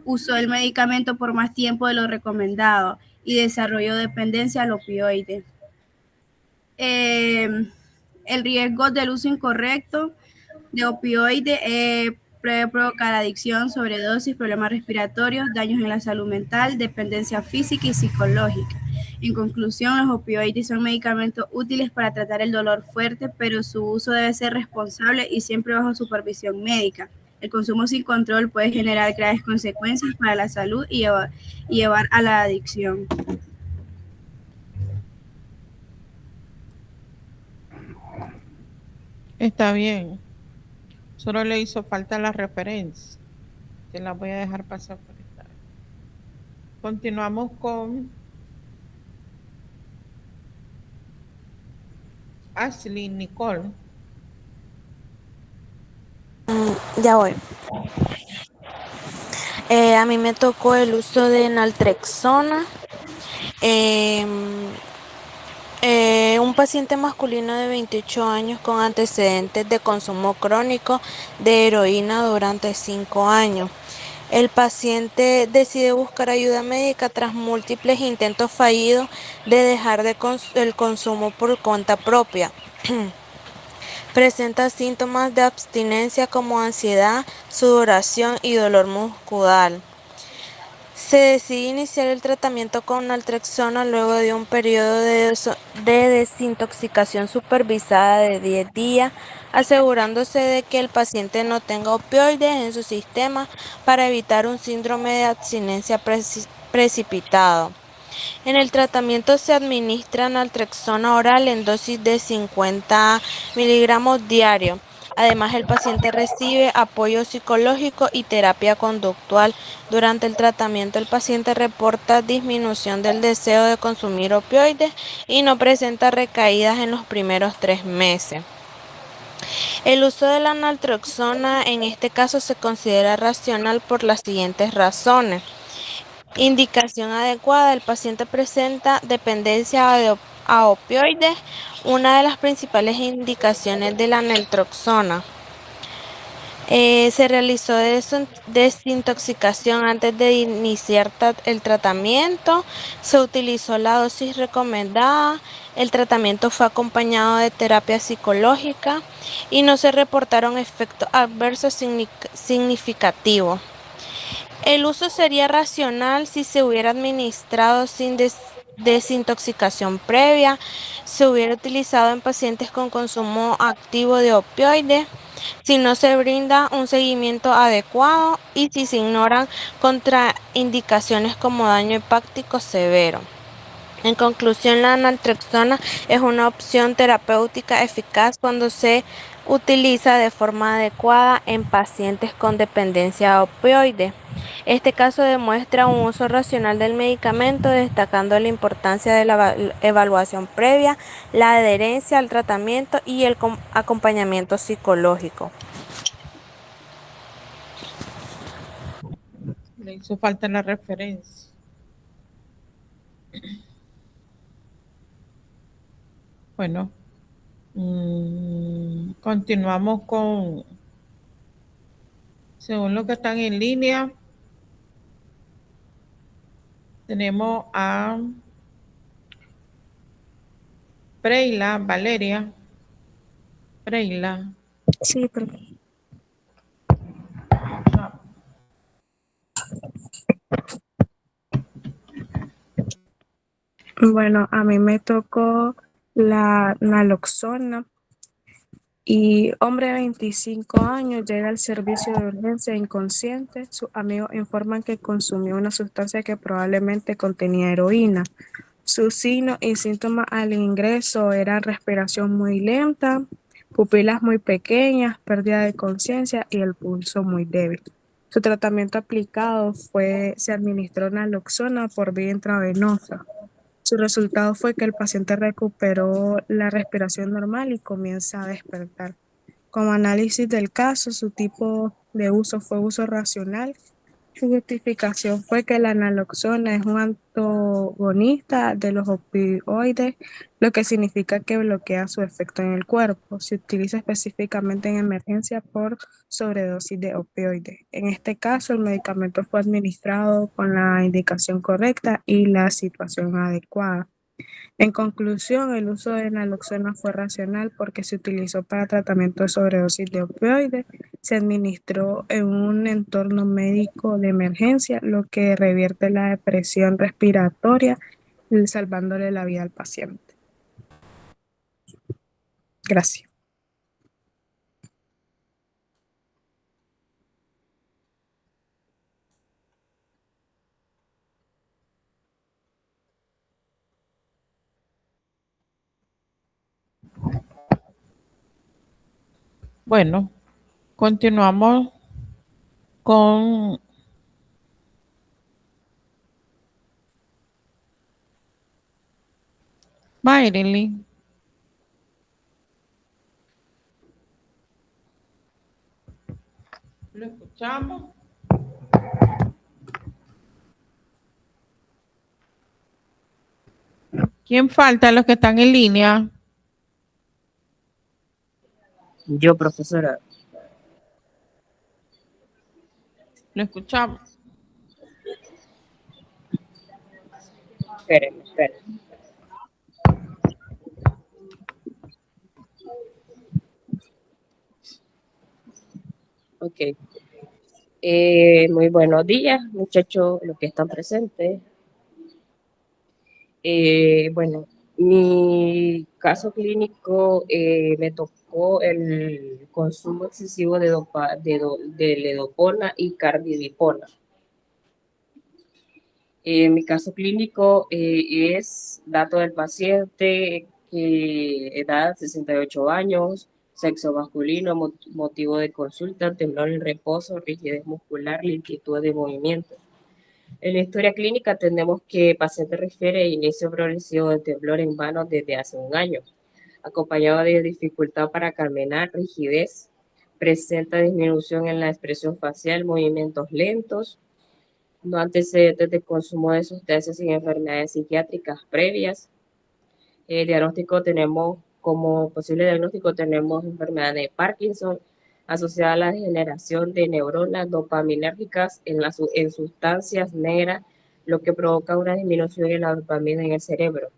usó el medicamento por más tiempo de lo recomendado y desarrolló dependencia al opioide. El riesgo del uso incorrecto de opioide puede provocar adicción, sobredosis, problemas respiratorios, daños en la salud mental, dependencia física y psicológica. En conclusión, los opioides son medicamentos útiles para tratar el dolor fuerte, pero su uso debe ser responsable y siempre bajo supervisión médica. El consumo sin control puede generar graves consecuencias para la salud y llevar a la adicción. Está bien. Solo le hizo falta la referencia. Te la voy a dejar pasar por esta. Continuamos con Ashley Nicole. Ya voy. A mí me tocó el uso de naltrexona. Un paciente masculino de 28 años con antecedentes de consumo crónico de heroína durante 5 años. El paciente decide buscar ayuda médica tras múltiples intentos fallidos de dejar el consumo por cuenta propia. Presenta síntomas de abstinencia como ansiedad, sudoración y dolor muscular. Se decide iniciar el tratamiento con naltrexona luego de un periodo de desintoxicación supervisada de 10 días, asegurándose de que el paciente no tenga opioides en su sistema para evitar un síndrome de abstinencia precipitado. En el tratamiento se administra naltrexona oral en dosis de 50 miligramos diario. Además, el paciente recibe apoyo psicológico y terapia conductual. Durante el tratamiento, el paciente reporta disminución del deseo de consumir opioides y no presenta recaídas en los primeros 3 meses. El uso de la naltrexona en este caso se considera racional por las siguientes razones. Indicación adecuada: el paciente presenta dependencia a opioides, una de las principales indicaciones de la naltrexona. Se realizó desintoxicación antes de iniciar el tratamiento, se utilizó la dosis recomendada, el tratamiento fue acompañado de terapia psicológica y no se reportaron efectos adversos significativos. El uso sería racional si se hubiera administrado sin desintoxicación previa, se hubiera utilizado en pacientes con consumo activo de opioides, si no se brinda un seguimiento adecuado y si se ignoran contraindicaciones como daño hepático severo. En conclusión, la naltrexona es una opción terapéutica eficaz cuando se utiliza de forma adecuada en pacientes con dependencia a opioides. Este caso demuestra un uso racional del medicamento, destacando la importancia de la evaluación previa, la adherencia al tratamiento y el acompañamiento psicológico. Le hizo falta la referencia. Bueno, continuamos con, según lo que están en línea, tenemos a Preila, Valeria. Preila. Sí, profe. Bueno, a mí me tocó la naloxona y hombre de 25 años llega al servicio de urgencia inconsciente. Sus amigos informan que consumió una sustancia que probablemente contenía heroína. Sus signos y síntomas al ingreso eran respiración muy lenta, pupilas muy pequeñas, pérdida de conciencia y el pulso muy débil. Su tratamiento aplicado se administró naloxona por vía intravenosa. Su resultado fue que el paciente recuperó la respiración normal y comienza a despertar. Como análisis del caso, su tipo de uso fue uso racional. Su justificación fue que la naloxona es un antagonista de los opioides, lo que significa que bloquea su efecto en el cuerpo. Se utiliza específicamente en emergencia por sobredosis de opioides. En este caso, el medicamento fue administrado con la indicación correcta y la situación adecuada. En conclusión, el uso de naloxona fue racional porque se utilizó para tratamiento de sobredosis de opioides, se administró en un entorno médico de emergencia, lo que revierte la depresión respiratoria, salvándole la vida al paciente. Gracias. Bueno, continuamos con Marilyn. ¿Lo escuchamos? ¿Quién falta? Los que están en línea. Yo, profesora. Lo escuchamos. Espérenme. Ok. Muy buenos días, muchachos, los que están presentes. Bueno, mi caso clínico me tocó el consumo excesivo de ledopona y carbidipona. Mi caso clínico es dato del paciente, edad 68 años, sexo masculino, motivo de consulta, temblor en reposo, rigidez muscular, lentitud de movimiento. En la historia clínica tenemos que el paciente refiere inicio progresivo de temblor en manos desde hace un año, acompañado de dificultad para caminar, rigidez, presenta disminución en la expresión facial, movimientos lentos, no antecedentes de consumo de sustancias sin enfermedades psiquiátricas previas. Como posible diagnóstico tenemos enfermedad de Parkinson, asociada a la degeneración de neuronas dopaminérgicas en sustancias negras, lo que provoca una disminución en la dopamina en el cerebro.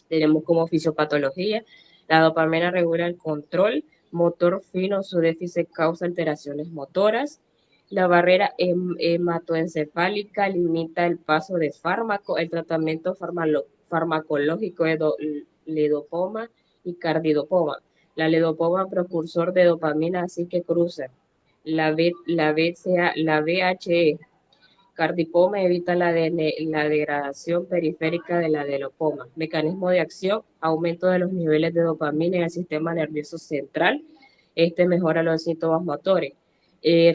Tenemos como fisiopatología, la dopamina regula el control motor fino, su déficit causa alteraciones motoras. La barrera hematoencefálica limita el paso de fármaco, el tratamiento farmacológico de ledopoma y cardidopoma. La ledopoma, precursor de dopamina, así que cruza. La VHE, cardipoma, evita la degradación periférica de la ledopoma. Mecanismo de acción, aumento de los niveles de dopamina en el sistema nervioso central. Este mejora los síntomas motores.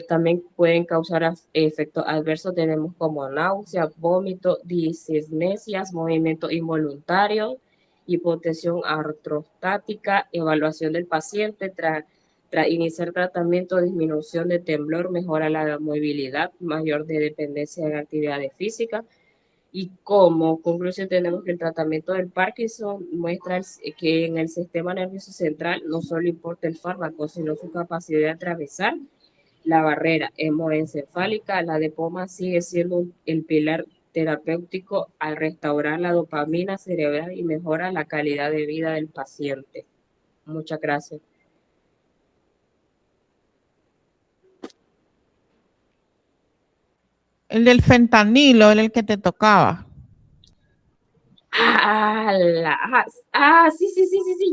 También pueden causar efectos adversos, tenemos como náusea, vómito, disnesias, movimiento involuntario, hipotensión artrostática, evaluación del paciente tras iniciar tratamiento, disminución de temblor, mejora la movilidad, mayor de dependencia de actividades físicas. Y como conclusión tenemos que el tratamiento del Parkinson muestra que en el sistema nervioso central no solo importa el fármaco, sino su capacidad de atravesar la barrera hematoencefálica. La ledopoma sigue siendo el pilar terapéutico al restaurar la dopamina cerebral y mejora la calidad de vida del paciente. Muchas gracias. El del fentanilo era el que te tocaba. Sí.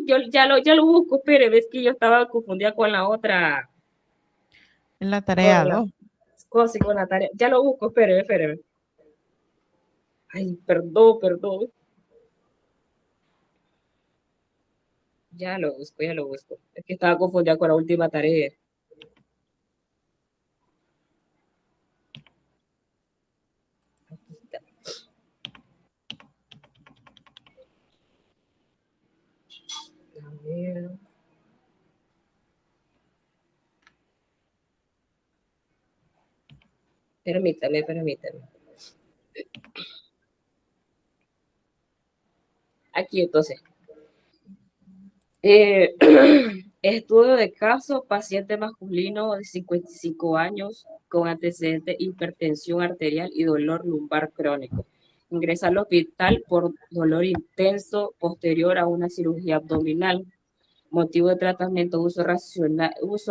Yo ya lo busco, pero ves que yo estaba confundida con la otra. En la tarea 2. Con la tarea. Ya lo busco, espéreme. Ay, perdón. Ya lo busco. Es que estaba confundida con la última tarea. Aquí está. A ver. Permítame. Aquí entonces. Estudio de caso, paciente masculino de 55 años con antecedente de hipertensión arterial y dolor lumbar crónico. Ingresa al hospital por dolor intenso posterior a una cirugía abdominal. Motivo de tratamiento, uso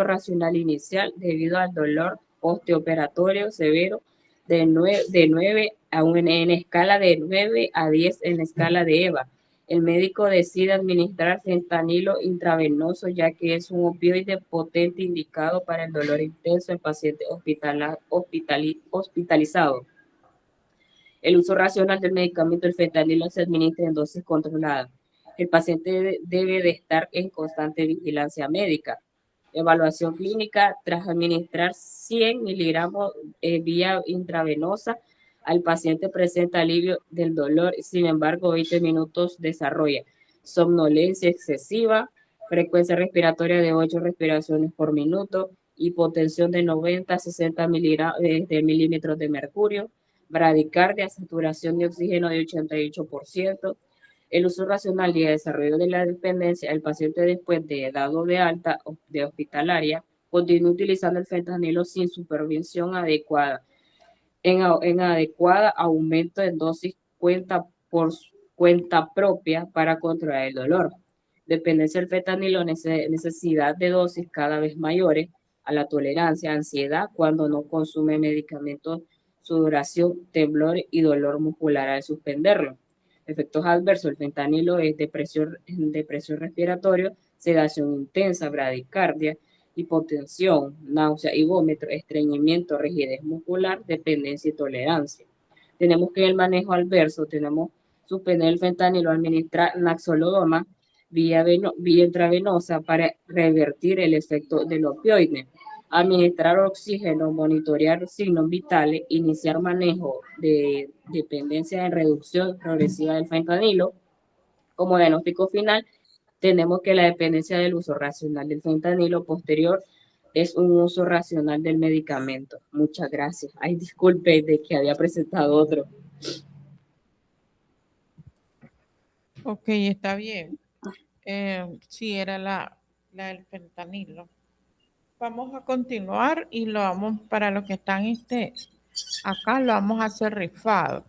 racional inicial debido al dolor posteoperatorio severo en escala de 9 a 10 en la escala de EVA. El médico decide administrar fentanilo intravenoso ya que es un opioide potente indicado para el dolor intenso en paciente hospitalizado. El uso racional del medicamento, el fentanilo, se administra en dosis controladas. El paciente debe de estar en constante vigilancia médica. Evaluación clínica, tras administrar 100 miligramos vía intravenosa, al paciente presenta alivio del dolor, sin embargo, 20 minutos desarrolla somnolencia excesiva, frecuencia respiratoria de 8 respiraciones por minuto, hipotensión de 90 a 60 milímetros de mercurio, bradicardia, saturación de oxígeno de 88%, el uso racional y el desarrollo de la dependencia. El paciente, después de dado de alta de hospitalaria, continúa utilizando el fentanilo sin supervisión adecuada. En adecuada aumento en dosis por cuenta propia para controlar el dolor. Dependencia del fentanilo, necesidad de dosis cada vez mayores a la tolerancia, ansiedad cuando no consume medicamentos, sudoración, temblor y dolor muscular al suspenderlo. Efectos adversos, el fentanilo es depresión respiratoria, sedación intensa, bradicardia, hipotensión, náusea y vómito, estreñimiento, rigidez muscular, dependencia y tolerancia. Tenemos que en el manejo adverso, tenemos suspender el fentanilo, administrar naxolodona vía intravenosa para revertir el efecto del opioide, administrar oxígeno, monitorear signos vitales, iniciar manejo de dependencia en reducción progresiva del fentanilo. Como diagnóstico final, tenemos que la dependencia del uso racional del fentanilo posterior es un uso racional del medicamento. Muchas gracias. Ay, disculpe de que había presentado otro. Ok, está bien. Sí, era la del fentanilo. Vamos a continuar y lo vamos, para los que están acá, lo vamos a hacer rifado.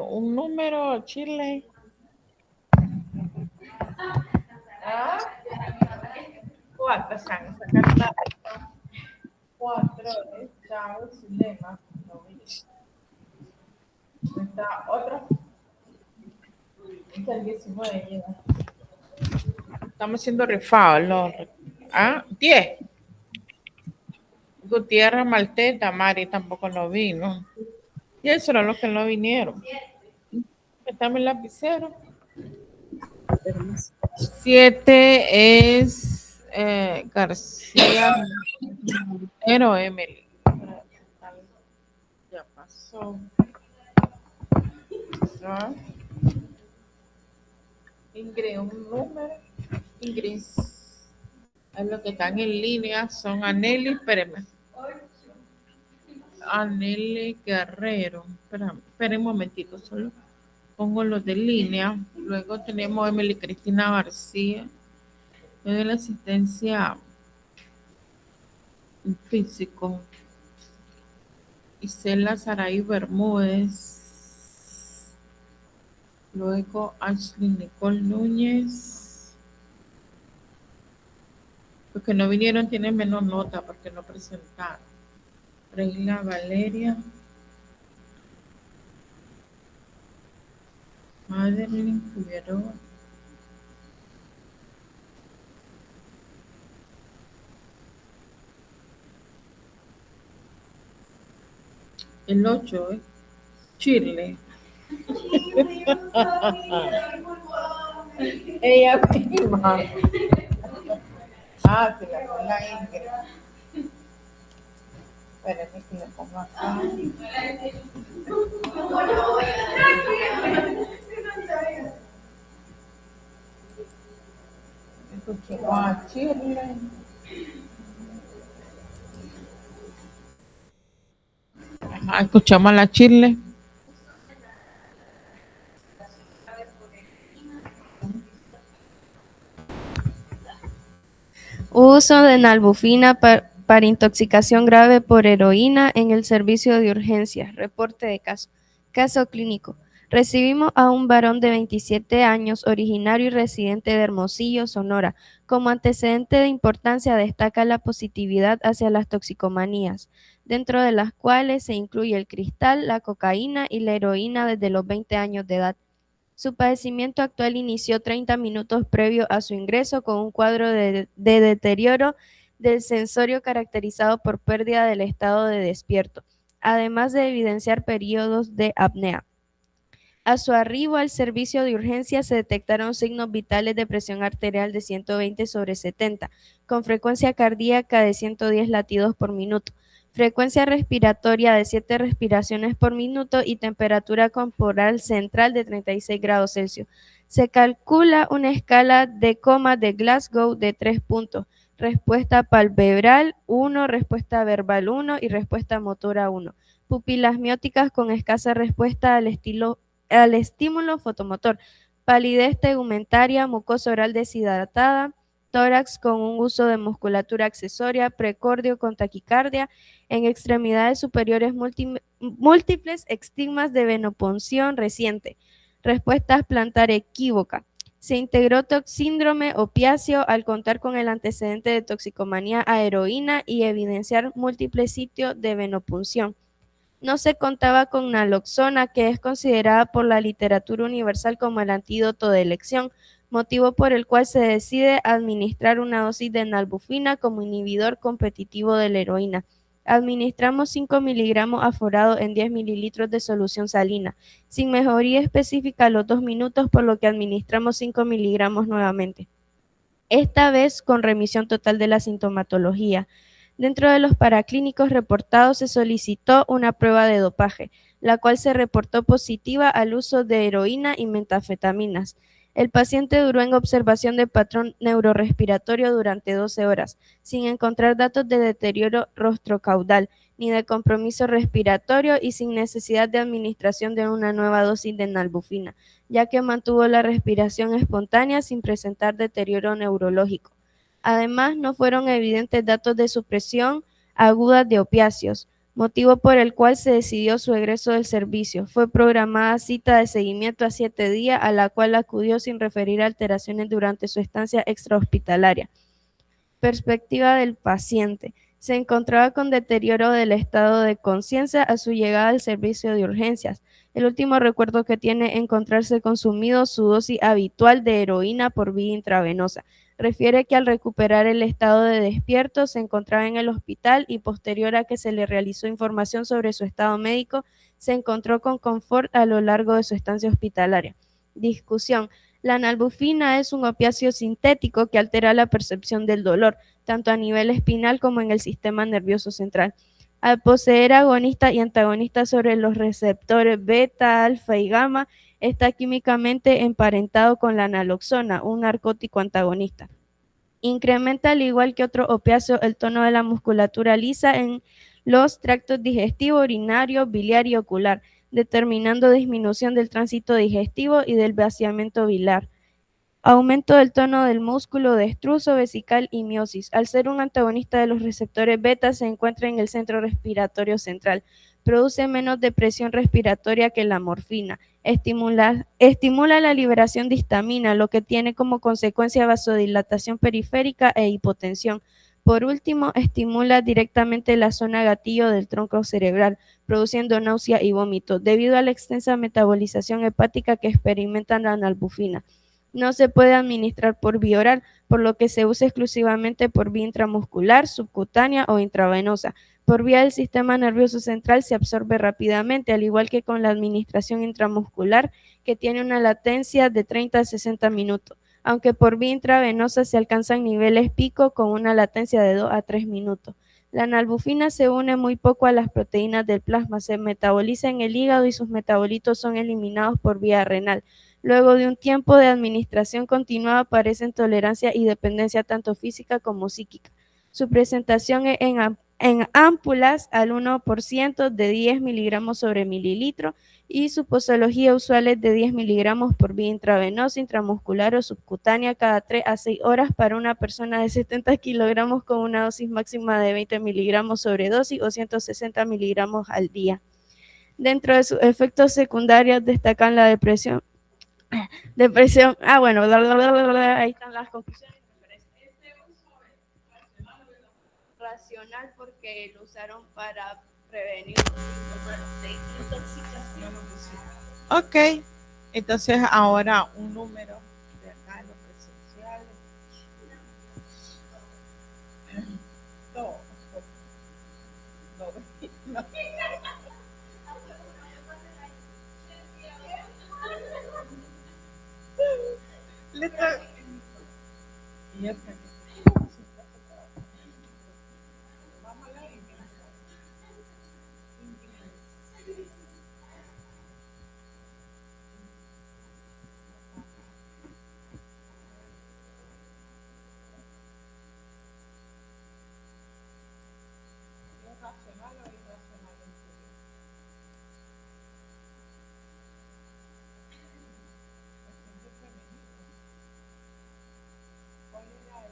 Un número, Chile. Cuatro, sacar la 4 es Chao, Zulema, no vi. Está otro. Está el 19, llega. Estamos haciendo rifados. 10. Gutiérrez, Malteta, Mari tampoco lo vi, ¿no? Y eso era los que no vinieron. Está mi lapicero. 7 es García Pero Emily. Ya pasó. ¿No? Ingrid, un número. Ingrid. Es lo que están en línea. Son Aneli, espérenme. Aneli Guerrero. Esperen un momentito, solo pongo los de línea. Luego tenemos Emily Cristina García. De la asistencia físico. Isela Saray Bermúdez. Luego Ashley Nicole Núñez. Los que no vinieron tienen menos nota porque no presentaron. Reina Valeria. Madeline Figueroa. El 8, Chile. Ella misma. Se la con la Ingrid. Espérenme que le pongo acá. Escuchemos a Chile. Escuchamos a la Chile. Uso de nalbufina para intoxicación grave por heroína en el servicio de urgencias. Reporte de caso. Caso clínico. Recibimos a un varón de 27 años, originario y residente de Hermosillo, Sonora. Como antecedente de importancia destaca la positividad hacia las toxicomanías, dentro de las cuales se incluye el cristal, la cocaína y la heroína desde los 20 años de edad. Su padecimiento actual inició 30 minutos previo a su ingreso con un cuadro de deterioro del sensorio caracterizado por pérdida del estado de despierto, además de evidenciar periodos de apnea. A su arribo al servicio de urgencia se detectaron signos vitales de presión arterial de 120/70, con frecuencia cardíaca de 110 latidos por minuto, frecuencia respiratoria de 7 respiraciones por minuto y temperatura corporal central de 36 grados Celsius. Se calcula una escala de coma de Glasgow de 3 puntos, respuesta palpebral 1, respuesta verbal 1 y respuesta motora 1. Pupilas mióticas con escasa respuesta al estímulo fotomotor, palidez tegumentaria, mucosa oral deshidratada, tórax con un uso de musculatura accesoria, precordio con taquicardia, en extremidades superiores múltiples estigmas de venopunción reciente, respuestas plantar equívoca. Se integró síndrome opiáceo al contar con el antecedente de toxicomanía a heroína y evidenciar múltiples sitios de venopunción. No se contaba con naloxona, que es considerada por la literatura universal como el antídoto de elección, motivo por el cual se decide administrar una dosis de nalbufina como inhibidor competitivo de la heroína. Administramos 5 miligramos aforado en 10 mililitros de solución salina, sin mejoría específica a los 2 minutos, por lo que administramos 5 miligramos nuevamente, esta vez con remisión total de la sintomatología. Dentro de los paraclínicos reportados se solicitó una prueba de dopaje, la cual se reportó positiva al uso de heroína y metanfetaminas. El paciente duró en observación de patrón neurorrespiratorio durante 12 horas, sin encontrar datos de deterioro rostrocaudal ni de compromiso respiratorio y sin necesidad de administración de una nueva dosis de nalbufina, ya que mantuvo la respiración espontánea sin presentar deterioro neurológico. Además, no fueron evidentes datos de supresión aguda de opiáceos, motivo por el cual se decidió su egreso del servicio. Fue programada cita de seguimiento a 7 días, a la cual acudió sin referir alteraciones durante su estancia extrahospitalaria. Perspectiva del paciente. Se encontraba con deterioro del estado de conciencia a su llegada al servicio de urgencias. El último recuerdo que tiene es encontrarse consumido su dosis habitual de heroína por vía intravenosa. Refiere que al recuperar el estado de despierto se encontraba en el hospital y posterior a que se le realizó información sobre su estado médico, se encontró con confort a lo largo de su estancia hospitalaria. Discusión. La nalbufina es un opiáceo sintético que altera la percepción del dolor, tanto a nivel espinal como en el sistema nervioso central. Al poseer agonistas y antagonistas sobre los receptores beta, alfa y gamma, está químicamente emparentado con la naloxona, un narcótico antagonista. Incrementa, al igual que otro opiáceo, el tono de la musculatura lisa en los tractos digestivo, urinario, biliar y ocular, determinando disminución del tránsito digestivo y del vaciamiento biliar. Aumento del tono del músculo de estruso, vesical y miosis. Al ser un antagonista de los receptores beta, se encuentra en el centro respiratorio central. Produce menos depresión respiratoria que la morfina. Estimula la liberación de histamina, lo que tiene como consecuencia vasodilatación periférica e hipotensión. Por último, estimula directamente la zona gatillo del tronco cerebral, produciendo náusea y vómito, debido a la extensa metabolización hepática que experimenta la nalbufina. No se puede administrar por vía oral, por lo que se usa exclusivamente por vía intramuscular, subcutánea o intravenosa. Por vía del sistema nervioso central se absorbe rápidamente, al igual que con la administración intramuscular, que tiene una latencia de 30 a 60 minutos, aunque por vía intravenosa se alcanzan niveles pico con una latencia de 2 a 3 minutos. La nalbufina se une muy poco a las proteínas del plasma, se metaboliza en el hígado y sus metabolitos son eliminados por vía renal. Luego de un tiempo de administración continuada aparecen tolerancia y dependencia tanto física como psíquica. Su presentación es en ámpulas al 1% de 10 miligramos sobre mililitro y su posología usual es de 10 miligramos por vía intravenosa, intramuscular o subcutánea cada 3 a 6 horas para una persona de 70 kilogramos con una dosis máxima de 20 miligramos sobre dosis o 160 miligramos al día. Dentro de sus efectos secundarios destacan la depresión, bueno, ahí están las conclusiones. Racional porque lo usaron para prevenir síntomas de intoxicación. Ok, entonces ahora un número de acá, los presenciales. No. ¿Cuál era el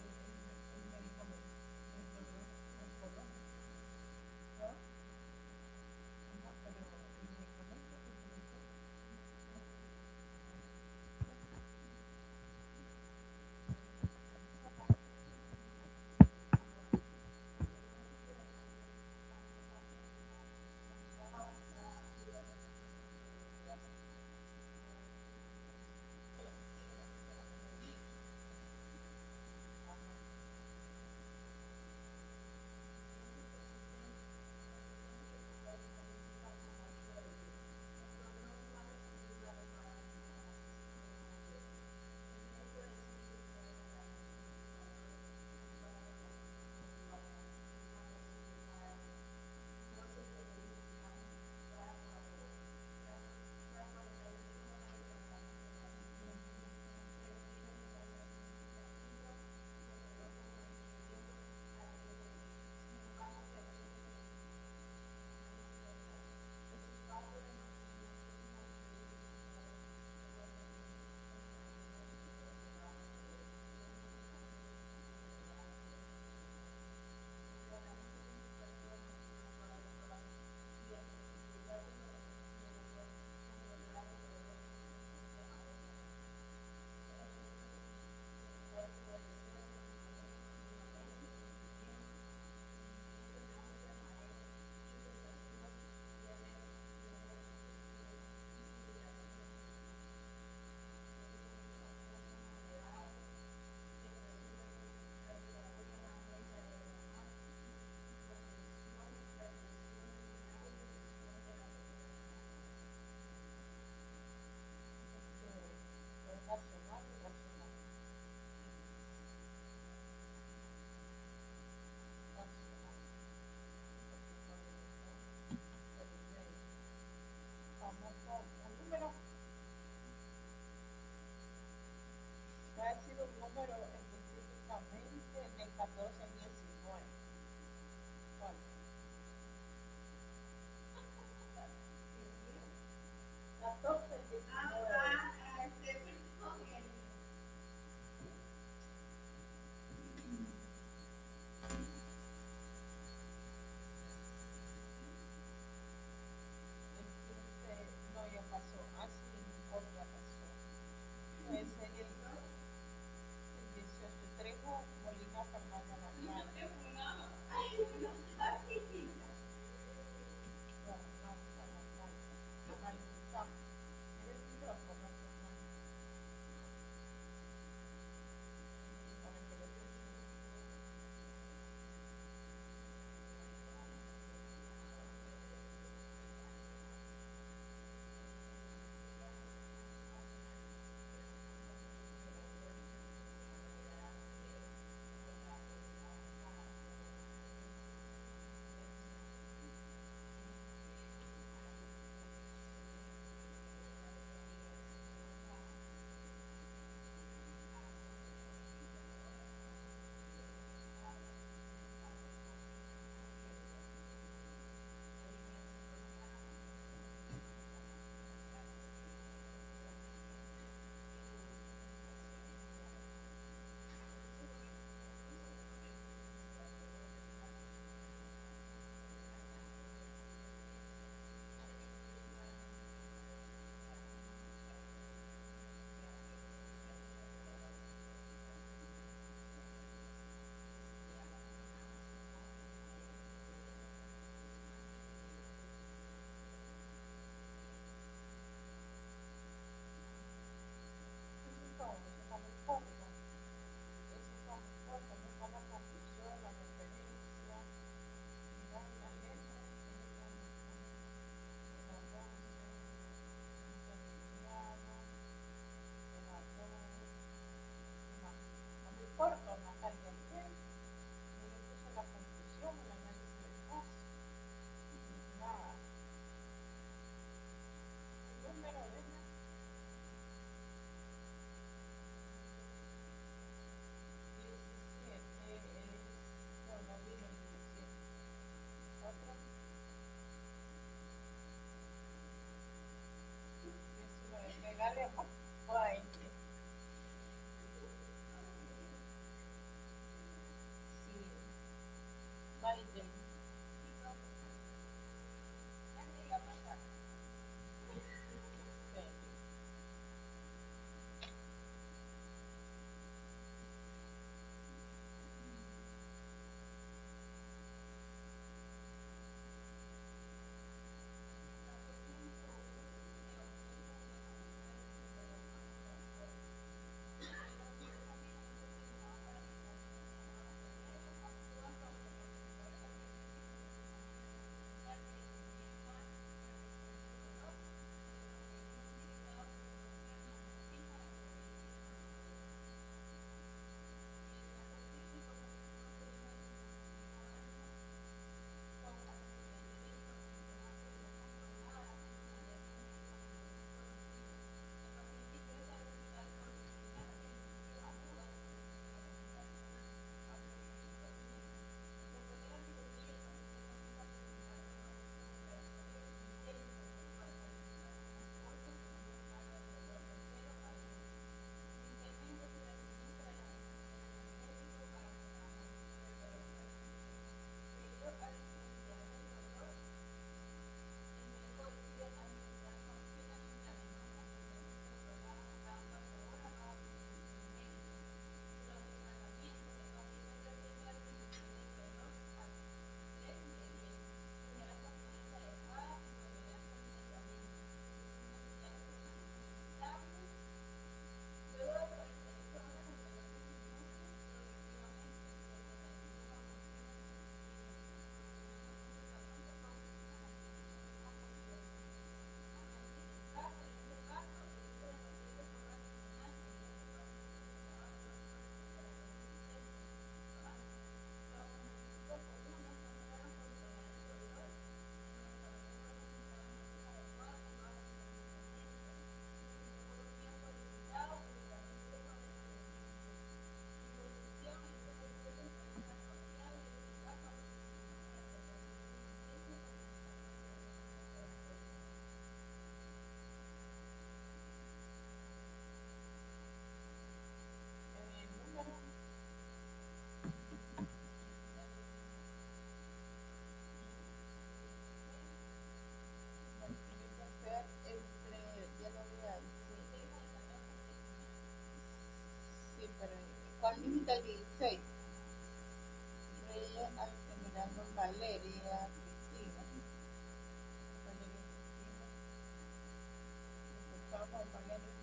número específicamente del 1419. ¿Cuál? 1419. No, ya pasó. Así, otra pasó. Entonces sería el 18 Trejo, Molina, Fernanda Narváez. página 16. Reyes Altamirano Valeria Cristina. Valeria Cristina. Empezamos, Valeria.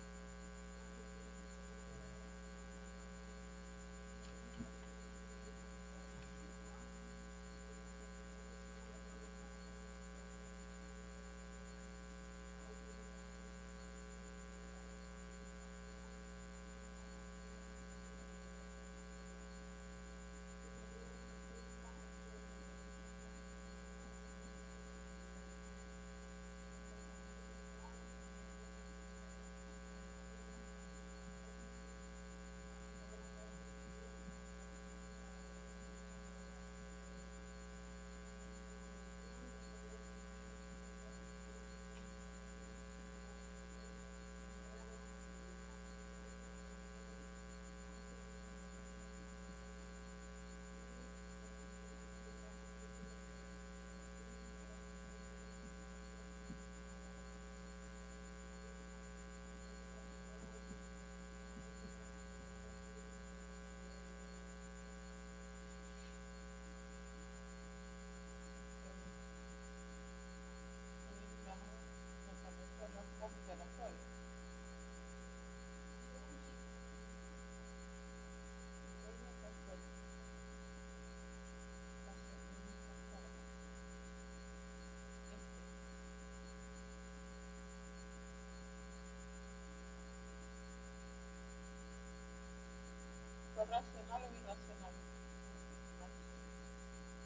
¿Racional o irracional?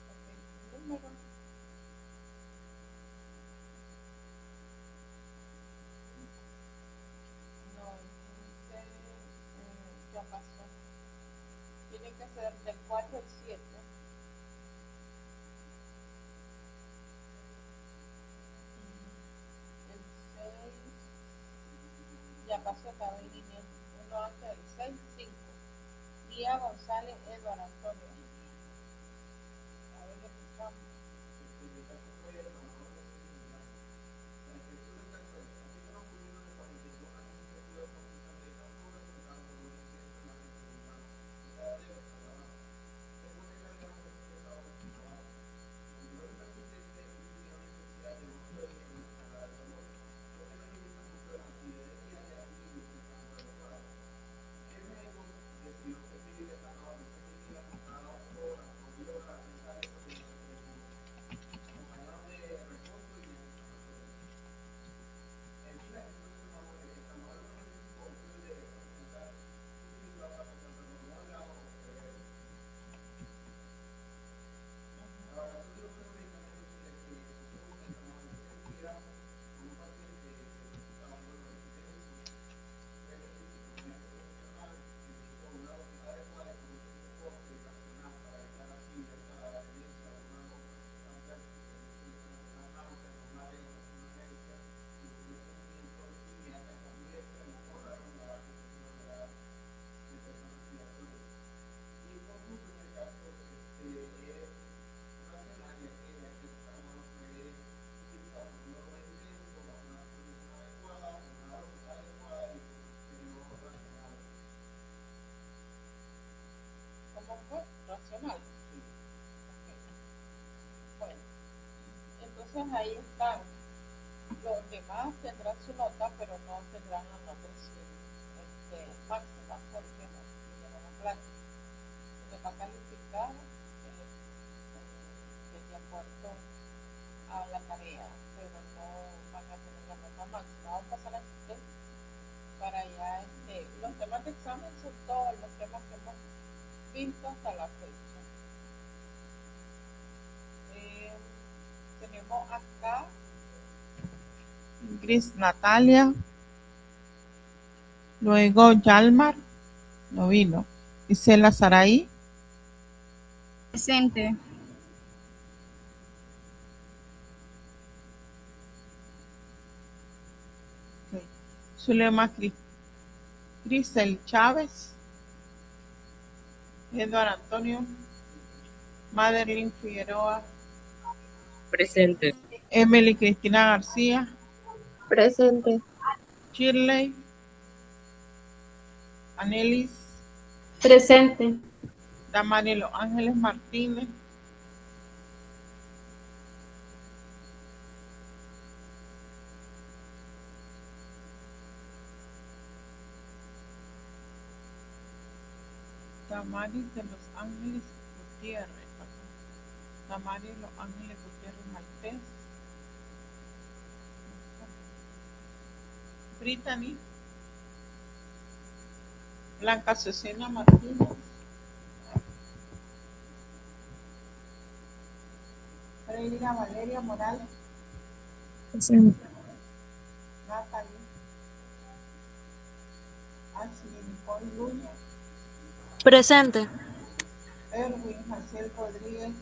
Ok, número. No, entonces ya pasó. Tiene que ser del 4 al 7. El 6 ya pasó, estaba en línea. Uno antes del 6, 5. Guía González Eduardo Antonio. A ver, le buscamos. Racional. Okay. Bueno, entonces ahí están. Los demás tendrán su nota, pero no tendrán la nota máxima porque no tienen la clase. Se les va a calificar de acuerdo a la tarea, pero no van a tener la nota máxima. Vamos a pasar a asistencia para ya los temas de examen son todos los temas que hemos visto hasta la fecha. Tenemos acá Gris Natalia, luego Yalmar, no vino, Isela Saraí. Presente. Okay. Zulema Crisel Chávez, Eduardo Antonio, Madeline Figueroa. Presente. Emily Cristina García. Presente. Shirley. Anelis. Presente. Damari Los Ángeles Martínez. Damaris de Los Ángeles Gutiérrez. Damaris Los Ángeles Gutiérrez Maltés. Brittany. Blanca Cecina Martínez. Freira Valeria Morales. Presente. Natalie. Ashley Nicole Luna. Presente. Erwin Jaciel Rodríguez.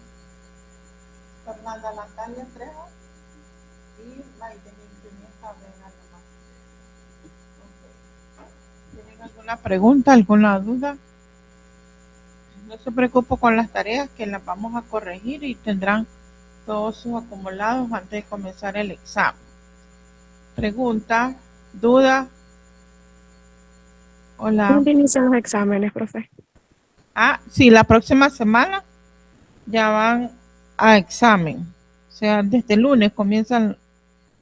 Fernanda Natalia Trejo. Y Maidenil Pimienta Vega Lomás. ¿Tienen alguna pregunta, alguna duda? No se preocupe con las tareas, que las vamos a corregir y tendrán todos sus acumulados antes de comenzar el examen. Pregunta, duda. Hola. ¿Cuándo inician los exámenes, profe? Sí, la próxima semana ya van a examen. O sea, desde el lunes comienzan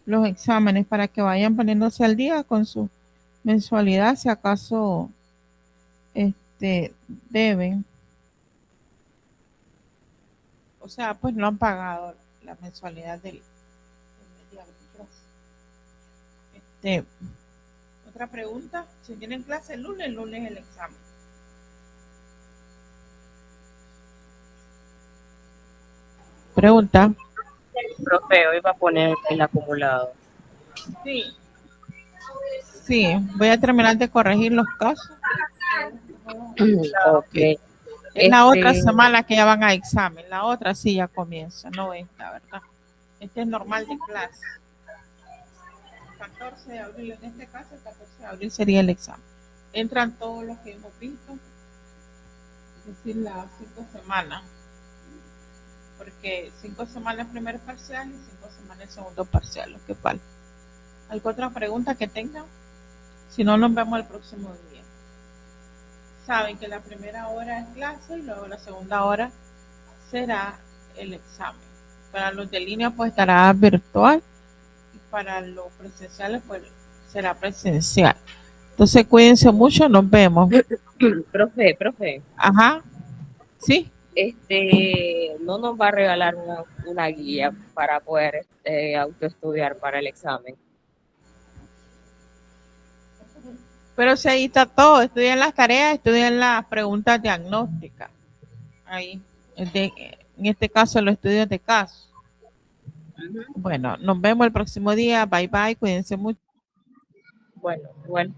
los exámenes para que vayan poniéndose al día con su mensualidad, si acaso deben. O sea, pues no han pagado la mensualidad del mes de abril. Otra pregunta, si tienen clase el lunes el examen. Pregunta. Profe, hoy va a poner el acumulado. Sí, voy a terminar de corregir los casos. Ok. Es la otra semana que ya van a examen, la otra sí ya comienza, no esta, ¿verdad? Este es normal de clase. 14 de abril, en este caso el 14 de abril sería el examen. Entran todos los que hemos visto, es decir, las 5 semanas. Porque 5 semanas primer parcial y 5 semanas segundo parcial, lo que falta. ¿Alguna otra pregunta que tengan? Si no, nos vemos el próximo día. Saben que la primera hora es clase y luego la segunda hora será el examen. Para los de línea pues estará virtual y para los presenciales pues será presencial. Entonces cuídense mucho, nos vemos. Profe. Ajá. ¿Sí? No nos va a regalar una guía para poder autoestudiar para el examen. Pero si ahí está todo, estudian las tareas, estudian las preguntas diagnósticas. Ahí, en este caso, los estudios de caso. Bueno, nos vemos el próximo día. Bye, bye. Cuídense mucho. Bueno.